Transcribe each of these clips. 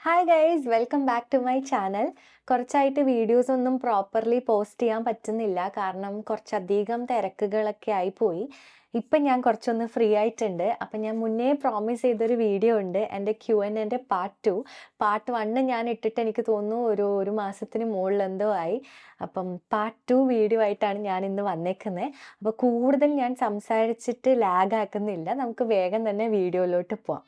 Hi guys, welcome back to my channel. കുറച്ചായിട്ട് videos ഒന്നും properly post ചെയ്യാൻ പറ്റുന്നില്ല, കാരണം കുറച്ചധികം തിരക്കുകളൊക്കെ ആയിപ്പോയി. ഇപ്പം ഞാൻ കുറച്ചൊന്ന് ഫ്രീ ആയിട്ടുണ്ട്. അപ്പം ഞാൻ മുന്നേ പ്രോമിസ് ചെയ്തൊരു വീഡിയോ ഉണ്ട്, എൻ്റെ Q&A പാർട്ട് 1 ഞാൻ ഇട്ടിട്ട് എനിക്ക് തോന്നുന്നു ഒരു മാസത്തിന് മുകളിൽ എന്തോ ആയി. അപ്പം പാർട്ട് 2 വീഡിയോ ആയിട്ടാണ് ഞാൻ ഇന്ന് വന്നേക്കുന്നത്. അപ്പോൾ കൂടുതൽ ഞാൻ സംസാരിച്ചിട്ട് ലാഗ് ആക്കുന്നില്ല, നമുക്ക് വേഗം തന്നെ വീഡിയോയിലോട്ട് പോവാം.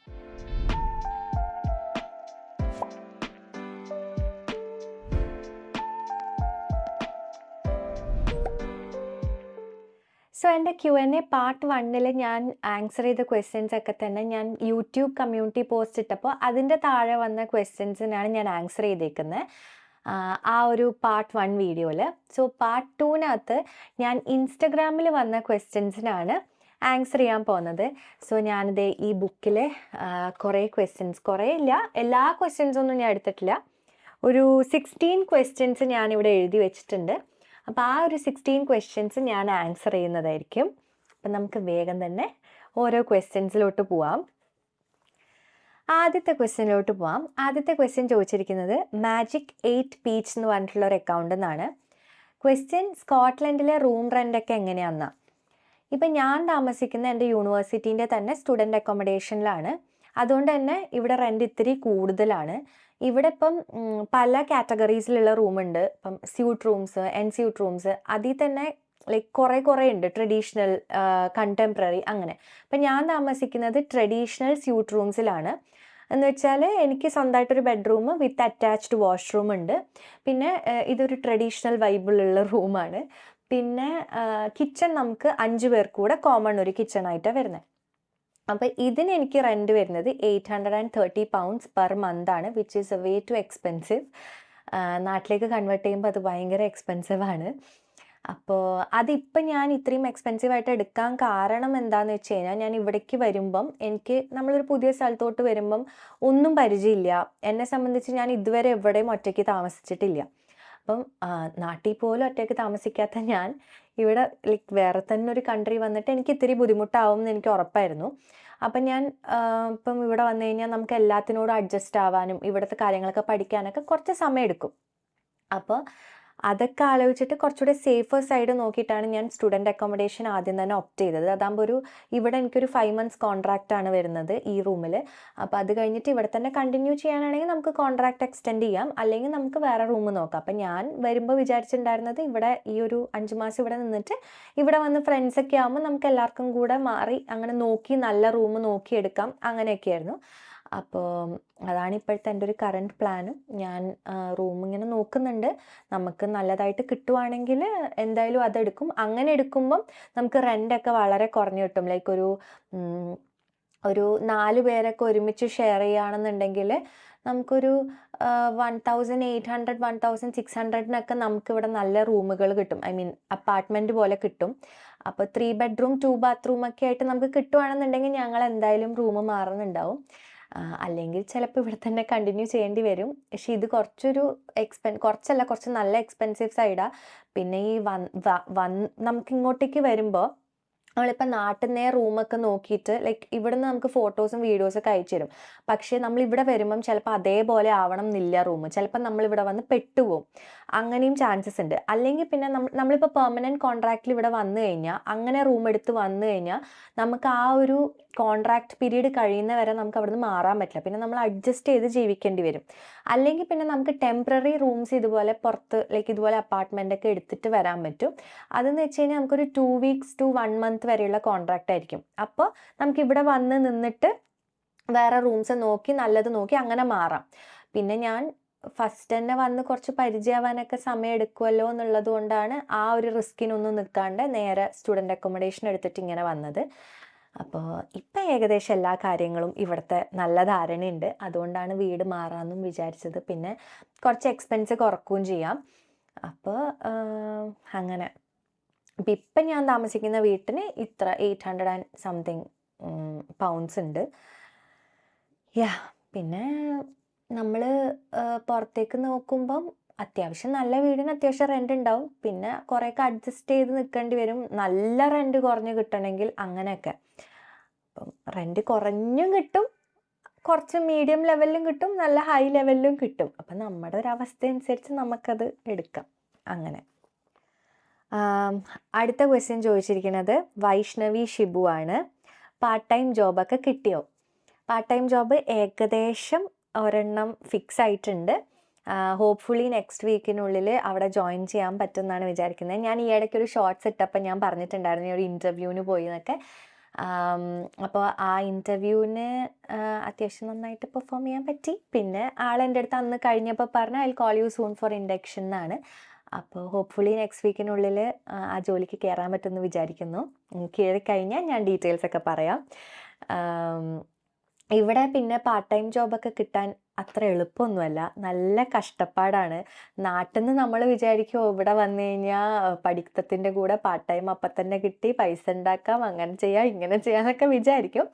സോ എൻ്റെ Q&A പാർട്ട് 1 ഞാൻ ആൻസർ ചെയ്ത ക്വസ്റ്റ്യൻസ് ഒക്കെ തന്നെ ഞാൻ യൂട്യൂബ് കമ്മ്യൂണിറ്റി പോസ്റ്റ് ഇട്ടപ്പോൾ അതിൻ്റെ താഴെ വന്ന ക്വസ്റ്റ്യൻസിനാണ് ഞാൻ ആൻസർ ചെയ്തേക്കുന്നത് ആ ഒരു പാർട്ട് 1 വീഡിയോയിൽ. സോ പാർട്ട് 2 ഞാൻ ഇൻസ്റ്റഗ്രാമിൽ വന്ന ക്വസ്റ്റ്യൻസിനാണ് ആൻസർ ചെയ്യാൻ പോകുന്നത്. സോ ഞാനിത് ഈ ബുക്കിൽ കുറേ ക്വസ്റ്റ്യൻസ്, കുറേ ഇല്ല, എല്ലാ ക്വസ്റ്റ്യൻസൊന്നും ഞാൻ എടുത്തിട്ടില്ല, ഒരു 16 ക്വസ്റ്റ്യൻസ് ഞാനിവിടെ എഴുതി വെച്ചിട്ടുണ്ട്. അപ്പോൾ ആ ഒരു 16 ക്വസ്റ്റ്യൻസ് ഞാൻ ആൻസർ ചെയ്യുന്നതായിരിക്കും. അപ്പം നമുക്ക് വേഗം തന്നെ ഓരോ ക്വസ്റ്റ്യൻസിലോട്ട് പോവാം. ആദ്യത്തെ ക്വസ്റ്റ്യൻ ചോദിച്ചിരിക്കുന്നത് മാജിക് 8 പീച്ച് എന്ന് പറഞ്ഞിട്ടുള്ള ഒരു അക്കൗണ്ടിൽ നിന്നാണ്. ക്വസ്റ്റ്യൻ, സ്കോട്ട്ലൻഡിലെ റൂം റെൻ്റൊക്കെ എങ്ങനെയാണെന്നാണ്. ഇപ്പം ഞാൻ താമസിക്കുന്ന എൻ്റെ യൂണിവേഴ്സിറ്റീൻ്റെ തന്നെ സ്റ്റുഡൻറ്റ് അക്കോമഡേഷനിലാണ്. അതുകൊണ്ട് തന്നെ ഇവിടെ റെൻ്റ് ഇത്തിരി കൂടുതലാണ്. ഇവിടെ ഇപ്പം പല കാറ്റഗറീസിലുള്ള റൂമുണ്ട്. ഇപ്പം സ്യൂട്ട് റൂംസ്, എൻസ്യൂട്ട് റൂംസ്, അതിൽ തന്നെ ലൈക്ക് കുറേ ഉണ്ട്, ട്രഡീഷണൽ, കണ്ടംപററി, അങ്ങനെ. അപ്പം ഞാൻ താമസിക്കുന്നത് ട്രഡീഷണൽ സ്യൂട്ട് റൂംസിലാണ്. എന്ന് വെച്ചാൽ എനിക്ക് സ്വന്തമായിട്ടൊരു ബെഡ്റൂം വിത്ത് അറ്റാച്ച്ഡ് വാഷ്റൂം ഉണ്ട്. പിന്നെ ഇതൊരു ട്രഡീഷണൽ വൈബിളുള്ള റൂമാണ്. പിന്നെ കിച്ചൺ നമുക്ക് 5 പേർക്ക് കൂടെ കോമൺ ഒരു കിച്ചണായിട്ടാണ് വരുന്നത്. അപ്പോൾ ഇതിന് എനിക്ക് റെൻറ്റ് വരുന്നത് £830 പെർ മന്ത് ആണ്, which is a way to expensive. നാട്ടിലേക്ക് കൺവേർട്ട് ചെയ്യുമ്പോൾ അത് ഭയങ്കര എക്സ്പെൻസീവ് ആണ്. അപ്പോൾ അതിപ്പം ഞാൻ ഇത്രയും എക്സ്പെൻസീവായിട്ട് എടുക്കാൻ കാരണം എന്താണെന്ന് വെച്ച് കഴിഞ്ഞാൽ, ഞാൻ ഇവിടേക്ക് വരുമ്പം നമ്മളൊരു പുതിയ സ്ഥലത്തോട്ട് വരുമ്പം ഒന്നും പരിചയമില്ല. എന്നെ സംബന്ധിച്ച് ഞാൻ ഇതുവരെ എവിടെയും ഒറ്റയ്ക്ക് താമസിച്ചിട്ടില്ല. അപ്പം നാട്ടിൽ പോലും ഒറ്റയ്ക്ക് താമസിക്കാത്ത ഞാൻ ഇവിടെ ലൈക്ക് വേറെ തന്നെ ഒരു കൺട്രി വന്നിട്ട് എനിക്ക് ഇത്തിരി ബുദ്ധിമുട്ടാവും എന്ന് എനിക്ക് ഉറപ്പായിരുന്നു. അപ്പം ഞാൻ ഇപ്പം ഇവിടെ വന്നു കഴിഞ്ഞാൽ നമുക്ക് എല്ലാത്തിനോടും അഡ്ജസ്റ്റ് ആവാനും ഇവിടുത്തെ കാര്യങ്ങളൊക്കെ പഠിക്കാനൊക്കെ കുറച്ച് സമയം എടുക്കും. അപ്പോൾ അതൊക്കെ ആലോചിച്ചിട്ട് കുറച്ചുകൂടെ സേഫർ സൈഡ് നോക്കിയിട്ടാണ് ഞാൻ സ്റ്റുഡൻറ്റ് അക്കോമഡേഷൻ ആദ്യം തന്നെ ഓപ്റ്റ് ചെയ്തത്. അതാകുമ്പോൾ ഇവിടെ എനിക്കൊരു 5 months കോൺട്രാക്റ്റ് ആണ് വരുന്നത് ഈ റൂമിൽ. അപ്പോൾ അത് കഴിഞ്ഞിട്ട് ഇവിടെ തന്നെ കണ്ടിന്യൂ ചെയ്യാനാണെങ്കിൽ നമുക്ക് കോൺട്രാക്റ്റ് എക്സ്റ്റെൻഡ് ചെയ്യാം, അല്ലെങ്കിൽ നമുക്ക് വേറെ റൂം നോക്കാം. അപ്പം ഞാൻ വരുമ്പോൾ വിചാരിച്ചിട്ടുണ്ടായിരുന്നത് ഇവിടെ ഈ ഒരു 5 മാസം ഇവിടെ നിന്നിട്ട് ഇവിടെ വന്ന് ഫ്രണ്ട്സൊക്കെ ആകുമ്പോൾ നമുക്ക് എല്ലാവർക്കും കൂടെ മാറി അങ്ങനെ നോക്കി നല്ല റൂം നോക്കിയെടുക്കാം, അങ്ങനെയൊക്കെയായിരുന്നു. അപ്പോൾ അതാണ് ഇപ്പോഴത്തെ എൻ്റെ ഒരു കറണ്ട് പ്ലാനും. ഞാൻ റൂം ഇങ്ങനെ നോക്കുന്നുണ്ട്. നമുക്ക് നല്ലതായിട്ട് കിട്ടുവാണെങ്കിൽ എന്തായാലും അതെടുക്കും. അങ്ങനെ എടുക്കുമ്പം നമുക്ക് റെൻ്റൊക്കെ വളരെ കുറഞ്ഞു കിട്ടും. ലൈക്ക് ഒരു 4 പേരൊക്കെ ഒരുമിച്ച് ഷെയർ ചെയ്യുകയാണെന്നുണ്ടെങ്കിൽ നമുക്കൊരു 1800 1600 നമുക്കിവിടെ നല്ല റൂമുകൾ കിട്ടും. ഐ മീൻ അപ്പാർട്ട്മെൻറ്റ് പോലെ കിട്ടും. അപ്പോൾ 3 bedroom 2 bathroom ഒക്കെ ആയിട്ട് നമുക്ക് കിട്ടുവാണെന്നുണ്ടെങ്കിൽ ഞങ്ങൾ എന്തായാലും റൂം മാറുന്നുണ്ടാവും. അല്ലെങ്കിൽ ചിലപ്പോൾ ഇവിടെ തന്നെ കണ്ടിന്യൂ ചെയ്യേണ്ടി വരും. പക്ഷേ ഇത് കുറച്ചൊരു കുറച്ച് നല്ല എക്സ്പെൻസീവ് സൈഡാണ്. പിന്നെ ഈ നമുക്ക് ഇങ്ങോട്ടേക്ക് വരുമ്പോൾ നമ്മളിപ്പോൾ നാട്ടിൽ നിന്നേ റൂമൊക്കെ നോക്കിയിട്ട് ലൈക്ക് ഇവിടുന്ന് നമുക്ക് ഫോട്ടോസും വീഡിയോസൊക്കെ അയച്ചു തരും. പക്ഷേ നമ്മളിവിടെ വരുമ്പം ചിലപ്പോൾ അതേപോലെ ആവണം എന്നില്ല റൂം. ചിലപ്പോൾ നമ്മളിവിടെ വന്ന് പെട്ടുപോകും, അങ്ങനെയും ചാൻസസ് ഉണ്ട്. അല്ലെങ്കിൽ പിന്നെ നമ്മളിപ്പോൾ പെർമനൻറ്റ് കോൺട്രാക്റ്റിൽ ഇവിടെ വന്നു കഴിഞ്ഞാൽ, അങ്ങനെ റൂം എടുത്ത് വന്നു കഴിഞ്ഞാൽ നമുക്ക് ആ ഒരു കോൺട്രാക്ട് പീരീഡ് കഴിയുന്ന വരെ നമുക്ക് അവിടുന്ന് മാറാൻ പറ്റില്ല. പിന്നെ നമ്മൾ അഡ്ജസ്റ്റ് ചെയ്ത് ജീവിക്കേണ്ടി വരും. അല്ലെങ്കിൽ പിന്നെ നമുക്ക് ടെമ്പററി റൂംസ് ഇതുപോലെ പുറത്ത് ലൈക്ക് ഇതുപോലെ അപ്പാർട്ട്മെൻ്റ് ഒക്കെ എടുത്തിട്ട് വരാൻ പറ്റും. അതെന്ന് വെച്ച് കഴിഞ്ഞാൽ നമുക്കൊരു 2 weeks to 1 month വരെയുള്ള കോൺട്രാക്റ്റ് ആയിരിക്കും. അപ്പോൾ നമുക്കിവിടെ വന്ന് നിന്നിട്ട് വേറെ റൂംസ് നോക്കി നല്ലത് നോക്കി അങ്ങനെ മാറാം. പിന്നെ ഞാൻ ഫസ്റ്റ് തന്നെ വന്ന് കുറച്ച് പരിചയമാവാനൊക്കെ സമയം എടുക്കുമല്ലോ എന്നുള്ളത് കൊണ്ടാണ് ആ ഒരു റിസ്കിനൊന്നും നിൽക്കാണ്ട് നേരെ സ്റ്റുഡൻറ്റ് അക്കോമഡേഷൻ എടുത്തിട്ട് ഇങ്ങനെ വന്നത്. അപ്പോൾ ഇപ്പം ഏകദേശം എല്ലാ കാര്യങ്ങളും ഇവിടുത്തെ നല്ല ധാരണയുണ്ട്. അതുകൊണ്ടാണ് വീട് മാറാമെന്നും വിചാരിച്ചത്. പിന്നെ കുറച്ച് എക്സ്പെൻസ് കുറക്കുകയും ചെയ്യാം. അപ്പോൾ അങ്ങനെ അപ്പം ഇപ്പം ഞാൻ താമസിക്കുന്ന വീട്ടിന് ഇത്ര 800 something pounds ഉണ്ട്. പിന്നെ നമ്മൾ പുറത്തേക്ക് നോക്കുമ്പം അത്യാവശ്യം നല്ല വീടിന് അത്യാവശ്യം റെൻ്റ് ഉണ്ടാവും. പിന്നെ കുറേയൊക്കെ അഡ്ജസ്റ്റ് ചെയ്ത് നിൽക്കേണ്ടി വരും, നല്ല റെൻ്റ് കുറഞ്ഞ് കിട്ടണമെങ്കിൽ അങ്ങനെയൊക്കെ. അപ്പം റെൻ്റ് കുറഞ്ഞും കിട്ടും, കുറച്ച് മീഡിയം ലെവലിലും കിട്ടും, നല്ല ഹൈ ലെവലിലും കിട്ടും. അപ്പം നമ്മുടെ ഒരു അവസ്ഥ അനുസരിച്ച് നമുക്കത് എടുക്കാം. അങ്ങനെ. അടുത്ത ക്വസ്റ്റ്യൻ ചോദിച്ചിരിക്കുന്നത് വൈഷ്ണവി ഷിബു ആണ്. പാർട്ട് ടൈം ജോബൊക്കെ കിട്ടിയോ? പാർട്ട് ടൈം ജോബ് ഏകദേശം ഒരെണ്ണം ഫിക്സ് ആയിട്ടുണ്ട്. ഹോപ്പ്ഫുള്ളി നെക്സ്റ്റ് വീക്കിനുള്ളിൽ അവിടെ ജോയിൻ ചെയ്യാൻ പറ്റുമെന്നാണ് വിചാരിക്കുന്നത്. ഞാൻ ഈ ഇടയ്ക്കൊരു ഷോർട്ട്സ് ഇട്ടപ്പോൾ ഞാൻ പറഞ്ഞിട്ടുണ്ടായിരുന്നു ഒരു ഇൻ്റർവ്യൂവിന് പോയി എന്നൊക്കെ. അപ്പോൾ ആ ഇൻ്റർവ്യൂവിന് അത്യാവശ്യം നന്നായിട്ട് പെർഫോം ചെയ്യാൻ പറ്റി. പിന്നെ ആളെൻ്റെ അടുത്ത് അന്ന് കഴിഞ്ഞപ്പോൾ പറഞ്ഞ I call you soon for induction എന്നാണ്. അപ്പോൾ ഹോപ്പ്ഫുള്ളി നെക്സ്റ്റ് വീക്കിനുള്ളിൽ ആ ജോലിക്ക് കയറാൻ പറ്റുമെന്ന് വിചാരിക്കുന്നു. കയറി കഴിഞ്ഞാൽ ഞാൻ ഡീറ്റെയിൽസ് ഒക്കെ പറയാം. ഇവിടെ പിന്നെ പാർട്ട് ടൈം ജോബൊക്കെ കിട്ടാൻ അത്ര എളുപ്പമൊന്നുമല്ല, നല്ല കഷ്ടപ്പാടാണ്. നാട്ടിൽ നിന്ന് നമ്മൾ വിചാരിക്കും ഇവിടെ വന്നു കഴിഞ്ഞാൽ പഠിത്തത്തിൻ്റെ കൂടെ പാർട്ട് ടൈം അപ്പം തന്നെ കിട്ടി പൈസ ഉണ്ടാക്കാം, അങ്ങനെ ചെയ്യാം ഇങ്ങനെ ചെയ്യാമെന്നൊക്കെ വിചാരിക്കും.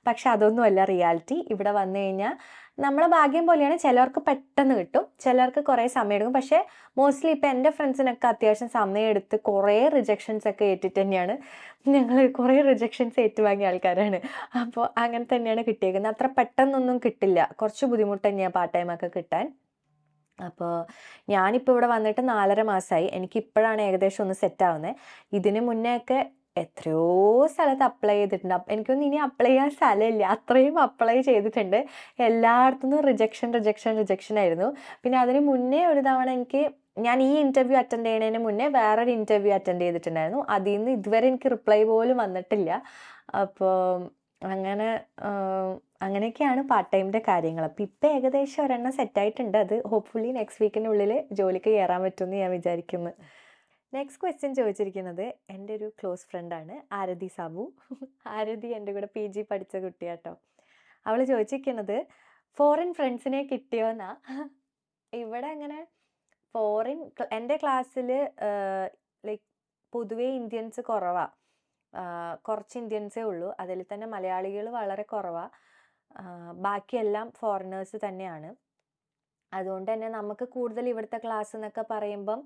പക്ഷെ അതൊന്നുമല്ല റിയാലിറ്റി. ഇവിടെ വന്നു കഴിഞ്ഞാൽ നമ്മളെ ഭാഗ്യം പോലെയാണ്. ചിലർക്ക് പെട്ടെന്ന് കിട്ടും, ചിലർക്ക് കുറേ സമയം എടുക്കും. പക്ഷേ മോസ്റ്റ്ലി ഇപ്പം എൻ്റെ ഫ്രണ്ട്സിനൊക്കെ അത്യാവശ്യം സമയം എടുത്ത് കുറേ റിജക്ഷൻസ് ഒക്കെ ഏറ്റിട്ട് തന്നെയാണ്, ഞങ്ങൾ കുറേ റിജക്ഷൻസ് ഏറ്റുവാങ്ങിയ ആൾക്കാരാണ്. അപ്പോൾ അങ്ങനെ തന്നെയാണ് കിട്ടിയേക്കുന്നത്. അത്ര പെട്ടെന്നൊന്നും കിട്ടില്ല, കുറച്ച് ബുദ്ധിമുട്ട് തന്നെയാണ് പാർട്ട് ടൈമൊക്കെ കിട്ടാൻ. അപ്പോൾ ഞാനിപ്പോൾ ഇവിടെ വന്നിട്ട് 4.5 മാസമായി. എനിക്കിപ്പോഴാണ് ഏകദേശം ഒന്ന് സെറ്റ് ആവുന്നത്. ഇതിന് മുന്നേ ഒക്കെ എത്രയോ സ്ഥലത്ത് അപ്ലൈ ചെയ്തിട്ടുണ്ട്. എനിക്കൊന്നും ഇനി അപ്ലൈ ചെയ്യാൻ സ്ഥലമില്ല, അത്രയും അപ്ലൈ ചെയ്തിട്ടുണ്ട്. എല്ലായിടത്തുനിന്നും റിജക്ഷൻ ആയിരുന്നു. പിന്നെ അതിന് മുന്നേ ഒരു തവണ ഞാൻ ഈ ഇൻ്റർവ്യൂ അറ്റൻഡ് ചെയ്യുന്നതിന് മുന്നേ വേറൊരു ഇൻ്റർവ്യൂ അറ്റൻഡ് ചെയ്തിട്ടുണ്ടായിരുന്നു. അതിൽ നിന്ന് ഇതുവരെ എനിക്ക് റിപ്ലൈ പോലും വന്നിട്ടില്ല. അപ്പോൾ അങ്ങനെയൊക്കെയാണ് പാർട്ട് ടൈമിൻ്റെ കാര്യങ്ങൾ. അപ്പോൾ ഇപ്പോൾ ഏകദേശം ഒരെണ്ണം സെറ്റായിട്ടുണ്ട്. അത് ഹോപ്പ്ഫുള്ളി നെക്സ്റ്റ് വീക്കിനുള്ളിൽ ജോലിക്ക് കയറാൻ പറ്റുമെന്ന് ഞാൻ വിചാരിക്കുന്നു. നെക്സ്റ്റ് ക്വസ്റ്റ്യൻ ചോദിച്ചിരിക്കുന്നത് എൻ്റെ ഒരു ക്ലോസ് ഫ്രണ്ടാണ്, ആരതി സാബു. ആരതി എൻ്റെ കൂടെ PG പഠിച്ച കുട്ടിയാട്ടോ. അവൾ ചോദിച്ചിരിക്കുന്നത് ഫോറിൻ ഫ്രണ്ട്സിനെ കിട്ടിയോന്നാ. ഇവിടെ അങ്ങനെ എൻ്റെ ക്ലാസ്സിൽ ലൈക്ക് പൊതുവേ ഇന്ത്യൻസ് കുറവാണ്, കുറച്ച് ഇന്ത്യൻസേ ഉള്ളൂ. അതിൽ തന്നെ മലയാളികൾ വളരെ കുറവാണ്. ബാക്കിയെല്ലാം ഫോറിനേഴ്സ് തന്നെയാണ്. അതുകൊണ്ട് തന്നെ നമുക്ക് കൂടുതൽ ഇവിടുത്തെ ക്ലാസ് എന്നൊക്കെ പറയുമ്പം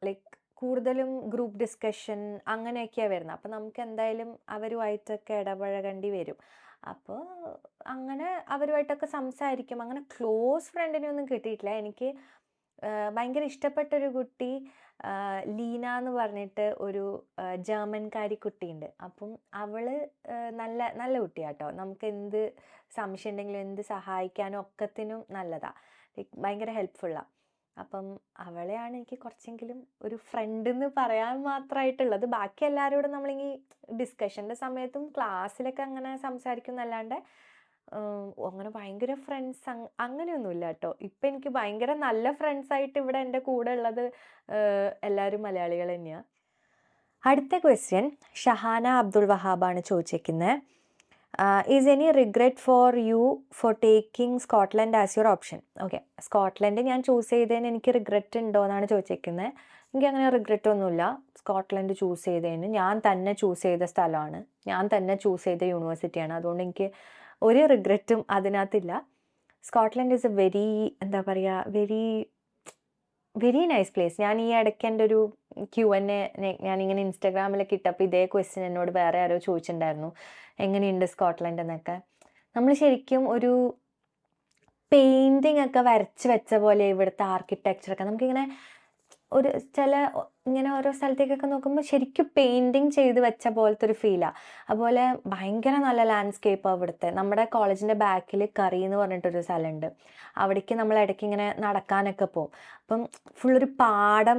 ലൈക്ക് കൂടുതലും ഗ്രൂപ്പ് ഡിസ്കഷൻ അങ്ങനെയൊക്കെയാണ് വരുന്നത്. അപ്പോൾ നമുക്ക് എന്തായാലും അവരുമായിട്ടൊക്കെ ഇടപഴകേണ്ടി വരും. അപ്പോൾ അങ്ങനെ അവരുമായിട്ടൊക്കെ സംസാരിക്കും. അങ്ങനെ ക്ലോസ് ഫ്രണ്ടിനെ ഒന്നും കിട്ടിയിട്ടില്ല. എനിക്ക് ഭയങ്കര ഇഷ്ടപ്പെട്ടൊരു കുട്ടി ലീന എന്ന് പറഞ്ഞിട്ട് ഒരു ജർമ്മൻകാരി കുട്ടിയുണ്ട്. അപ്പം അവൾ നല്ല നല്ല കുട്ടിയാട്ടോ. നമുക്ക് എന്ത് സംശയം ഉണ്ടെങ്കിലും എന്ത് സഹായിക്കാനും ഒക്കത്തിനും നല്ലതാണ്, ലൈക്ക് ഭയങ്കര ഹെൽപ്ഫുള്ളാണ്. അപ്പം അവളെയാണ് എനിക്ക് കുറച്ചെങ്കിലും ഒരു ഫ്രണ്ട് എന്ന് പറയാൻ മാത്രമായിട്ടുള്ളത്. ബാക്കി എല്ലാവരോടും നമ്മളിങ്ങനെ ഡിസ്കഷൻ്റെ സമയത്തും ക്ലാസ്സിലൊക്കെ അങ്ങനെ സംസാരിക്കും എന്നല്ലാണ്ട് അങ്ങനെ ഭയങ്കര ഫ്രണ്ട്സ് അങ്ങനെയൊന്നുമില്ല കേട്ടോ. ഇപ്പം എനിക്ക് ഭയങ്കര നല്ല ഫ്രണ്ട്സായിട്ട് ഇവിടെ എൻ്റെ കൂടെ ഉള്ളത് എല്ലാവരും മലയാളികൾ തന്നെയാണ്. അടുത്ത ക്വസ്റ്റ്യൻ ഷഹാന അബ്ദുൾ വഹാബാണ് ചോദിച്ചിരിക്കുന്നത്. Is any regret for you for taking Scotland as your option? Okay, Scotland ഞാൻ ചൂസ് ചെയ്തതിന് എനിക്ക് റിഗ്രറ്റ് ഉണ്ടോ എന്നാണ് ചോദിച്ചിരിക്കുന്നത്. എനിക്കങ്ങനെ റിഗ്രറ്റ് ഒന്നുമില്ല. സ്കോട്ട്ലൻഡ് ചൂസ് ചെയ്തതിന് ഞാൻ തന്നെ ചൂസ് ചെയ്ത സ്ഥലമാണ്, ഞാൻ തന്നെ ചൂസ് ചെയ്ത യൂണിവേഴ്സിറ്റിയാണ്. അതുകൊണ്ട് എനിക്ക് ഒരു റിഗ്രറ്റും അതിനകത്തില്ല. സ്കോട്ട്ലൻഡ് ഈസ് എ വെരി എന്താ പറയുക വെരി നൈസ് പ്ലേസ്. ഞാൻ ഈ ഇടയ്ക്ക് എൻ്റെ ഒരു Q&A ഞാനിങ്ങനെ ഇൻസ്റ്റാഗ്രാമിലൊക്കെ ഇട്ടപ്പോൾ ഇതേ ക്വസ്റ്റ്യൻ എന്നോട് വേറെ ആരോ ചോദിച്ചിട്ടുണ്ടായിരുന്നു, എങ്ങനെയുണ്ട് സ്കോട്ട്ലൻഡ് എന്നൊക്കെ. നമ്മൾ ശരിക്കും ഒരു പെയിൻറ്റിങ് ഒക്കെ വരച്ച് വെച്ച പോലെ ഇവിടുത്തെ ആർക്കിടെക്ചറൊക്കെ നമുക്കിങ്ങനെ ഇങ്ങനെ ഓരോ സ്ഥലത്തേക്കൊക്കെ നോക്കുമ്പോൾ ശരിക്കും പെയിൻറ്റിങ് ചെയ്ത് വെച്ച പോലത്തെ ഒരു ഫീലാണ്. അതുപോലെ ഭയങ്കര നല്ല ലാൻഡ്സ്കേപ്പാണ് ഇവിടുത്തെ. നമ്മുടെ കോളേജിൻ്റെ ബാക്കിൽ കറി എന്ന് പറഞ്ഞിട്ടൊരു സ്ഥലമുണ്ട്. അവിടേക്ക് നമ്മൾ ഇടയ്ക്ക് ഇങ്ങനെ നടക്കാനൊക്കെ പോകും. അപ്പം ഫുള്ളൊരു പാടം,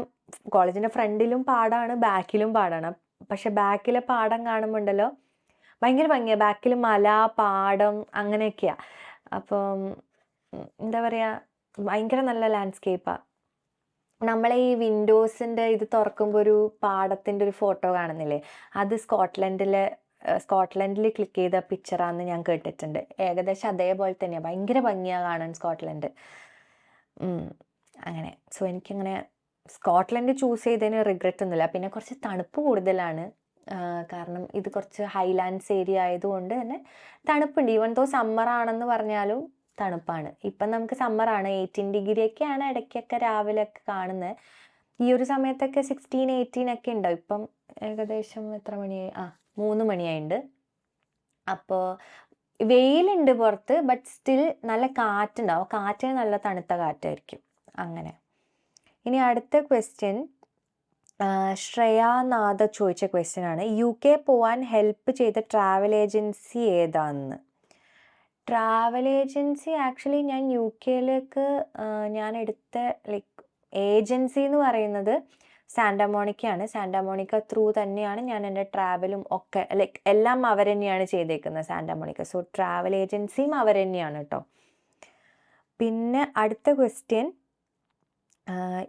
കോളേജിൻ്റെ ഫ്രണ്ടിലും പാടമാണ് ബാക്കിലും പാടമാണ്. പക്ഷെ ബാക്കിലെ പാടം കാണുമ്പോൾ ഉണ്ടല്ലോ ഭയങ്കര ഭംഗിയാണ്. ബാക്കിൽ മല, പാടം അങ്ങനെയൊക്കെയാണ്. അപ്പം എന്താ പറയുക, ഭയങ്കര നല്ല ലാൻഡ്സ്കേപ്പാണ്. നമ്മളെ ഈ വിൻഡോസിൻ്റെ ഇത് തുറക്കുമ്പോൾ ഒരു പാടത്തിൻ്റെ ഒരു ഫോട്ടോ കാണുന്നില്ലേ, അത് സ്കോട്ട്ലൻഡിൽ ക്ലിക്ക് ചെയ്ത പിക്ചറാണെന്ന് ഞാൻ കേട്ടിട്ടുണ്ട്. ഏകദേശം അതേപോലെ തന്നെയാണ്, ഭയങ്കര ഭംഗിയാണ് കാണാൻ സ്കോട്ട്ലൻഡ്. അങ്ങനെ സോ എനിക്കങ്ങനെ സ്കോട്ട്ലൻഡ് ചൂസ് ചെയ്തതിന് റിഗ്രറ്റ് ഒന്നുമില്ല. പിന്നെ കുറച്ച് തണുപ്പ് കൂടുതലാണ്, കാരണം ഇത് കുറച്ച് ഹൈലാൻഡ്സ് ഏരിയ ആയതുകൊണ്ട് തന്നെ തണുപ്പുണ്ട്. ഈവൻ ദോ സമ്മറാണെന്ന് പറഞ്ഞാലും തണുപ്പാണ്. ഇപ്പം നമുക്ക് സമ്മറാണ്, 18 ഡിഗ്രിയൊക്കെയാണ് ഇടയ്ക്കൊക്കെ രാവിലെയൊക്കെ കാണുന്നത്. ഈ ഒരു സമയത്തൊക്കെ 16, 18 ഒക്കെ ഉണ്ടാവും. ഇപ്പം ഏകദേശം എത്ര മണിയായി? 3 മണിയായിട്ടുണ്ട്. അപ്പോൾ വെയിലുണ്ട് പുറത്ത്, ബട്ട് സ്റ്റിൽ നല്ല കാറ്റുണ്ടാവും. കാറ്റിന് നല്ല തണുത്ത കാറ്റായിരിക്കും. അങ്ങനെ. ഇനി അടുത്ത ക്വസ്റ്റ്യൻ ശ്രേയാനാഥ ചോദിച്ച ക്വസ്റ്റ്യൻ ആണ്, UK പോവാൻ ഹെൽപ്പ് ചെയ്ത ട്രാവൽ ഏജൻസി ഏതാന്ന്. ട്രാവൽ ഏജൻസി ആക്ച്വലി ഞാൻ UK ഞാൻ എടുത്ത ലൈക്ക് ഏജൻസി എന്ന് പറയുന്നത് സാന്റാമോണിക്കയാണ്. സാന്റാമോണിക്ക ത്രൂ തന്നെയാണ് ഞാൻ എൻ്റെ ട്രാവലും ഒക്കെ ലൈക്ക് എല്ലാം അവർ തന്നെയാണ് ചെയ്തേക്കുന്നത് സാന്റാമോണിക്ക. സോ ട്രാവൽ ഏജൻസിയും അവർ തന്നെയാണ് കേട്ടോ. പിന്നെ അടുത്ത ക്വസ്റ്റ്യൻ,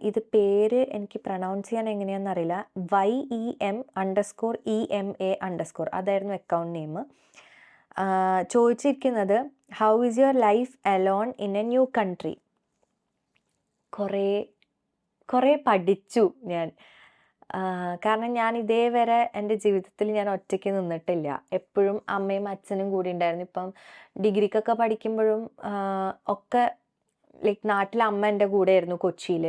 ഇത് പേര് എനിക്ക് പ്രൊനൗൺസ് ചെയ്യാൻ എങ്ങനെയാണെന്ന് അറിയില്ല. YEM_EMA_, അതായിരുന്നു അക്കൗണ്ട് നെയിം. ചോദിച്ചിരിക്കുന്നത് how is your life alone in A new country. കുറേ പഠിച്ചു ഞാൻ. കാരണം ഞാൻ ഇതേവരെ എൻ്റെ ജീവിതത്തിൽ ഞാൻ ഒറ്റയ്ക്ക് നിന്നിട്ടില്ല. എപ്പോഴും അമ്മയും അച്ഛനും കൂടി ഉണ്ടായിരുന്നു. ഇപ്പം ഡിഗ്രിക്കൊക്കെ പഠിക്കുമ്പോഴും ഒക്കെ ലൈക്ക് നാട്ടിൽ അമ്മ എൻ്റെ കൂടെ ആയിരുന്നു. കൊച്ചിയിൽ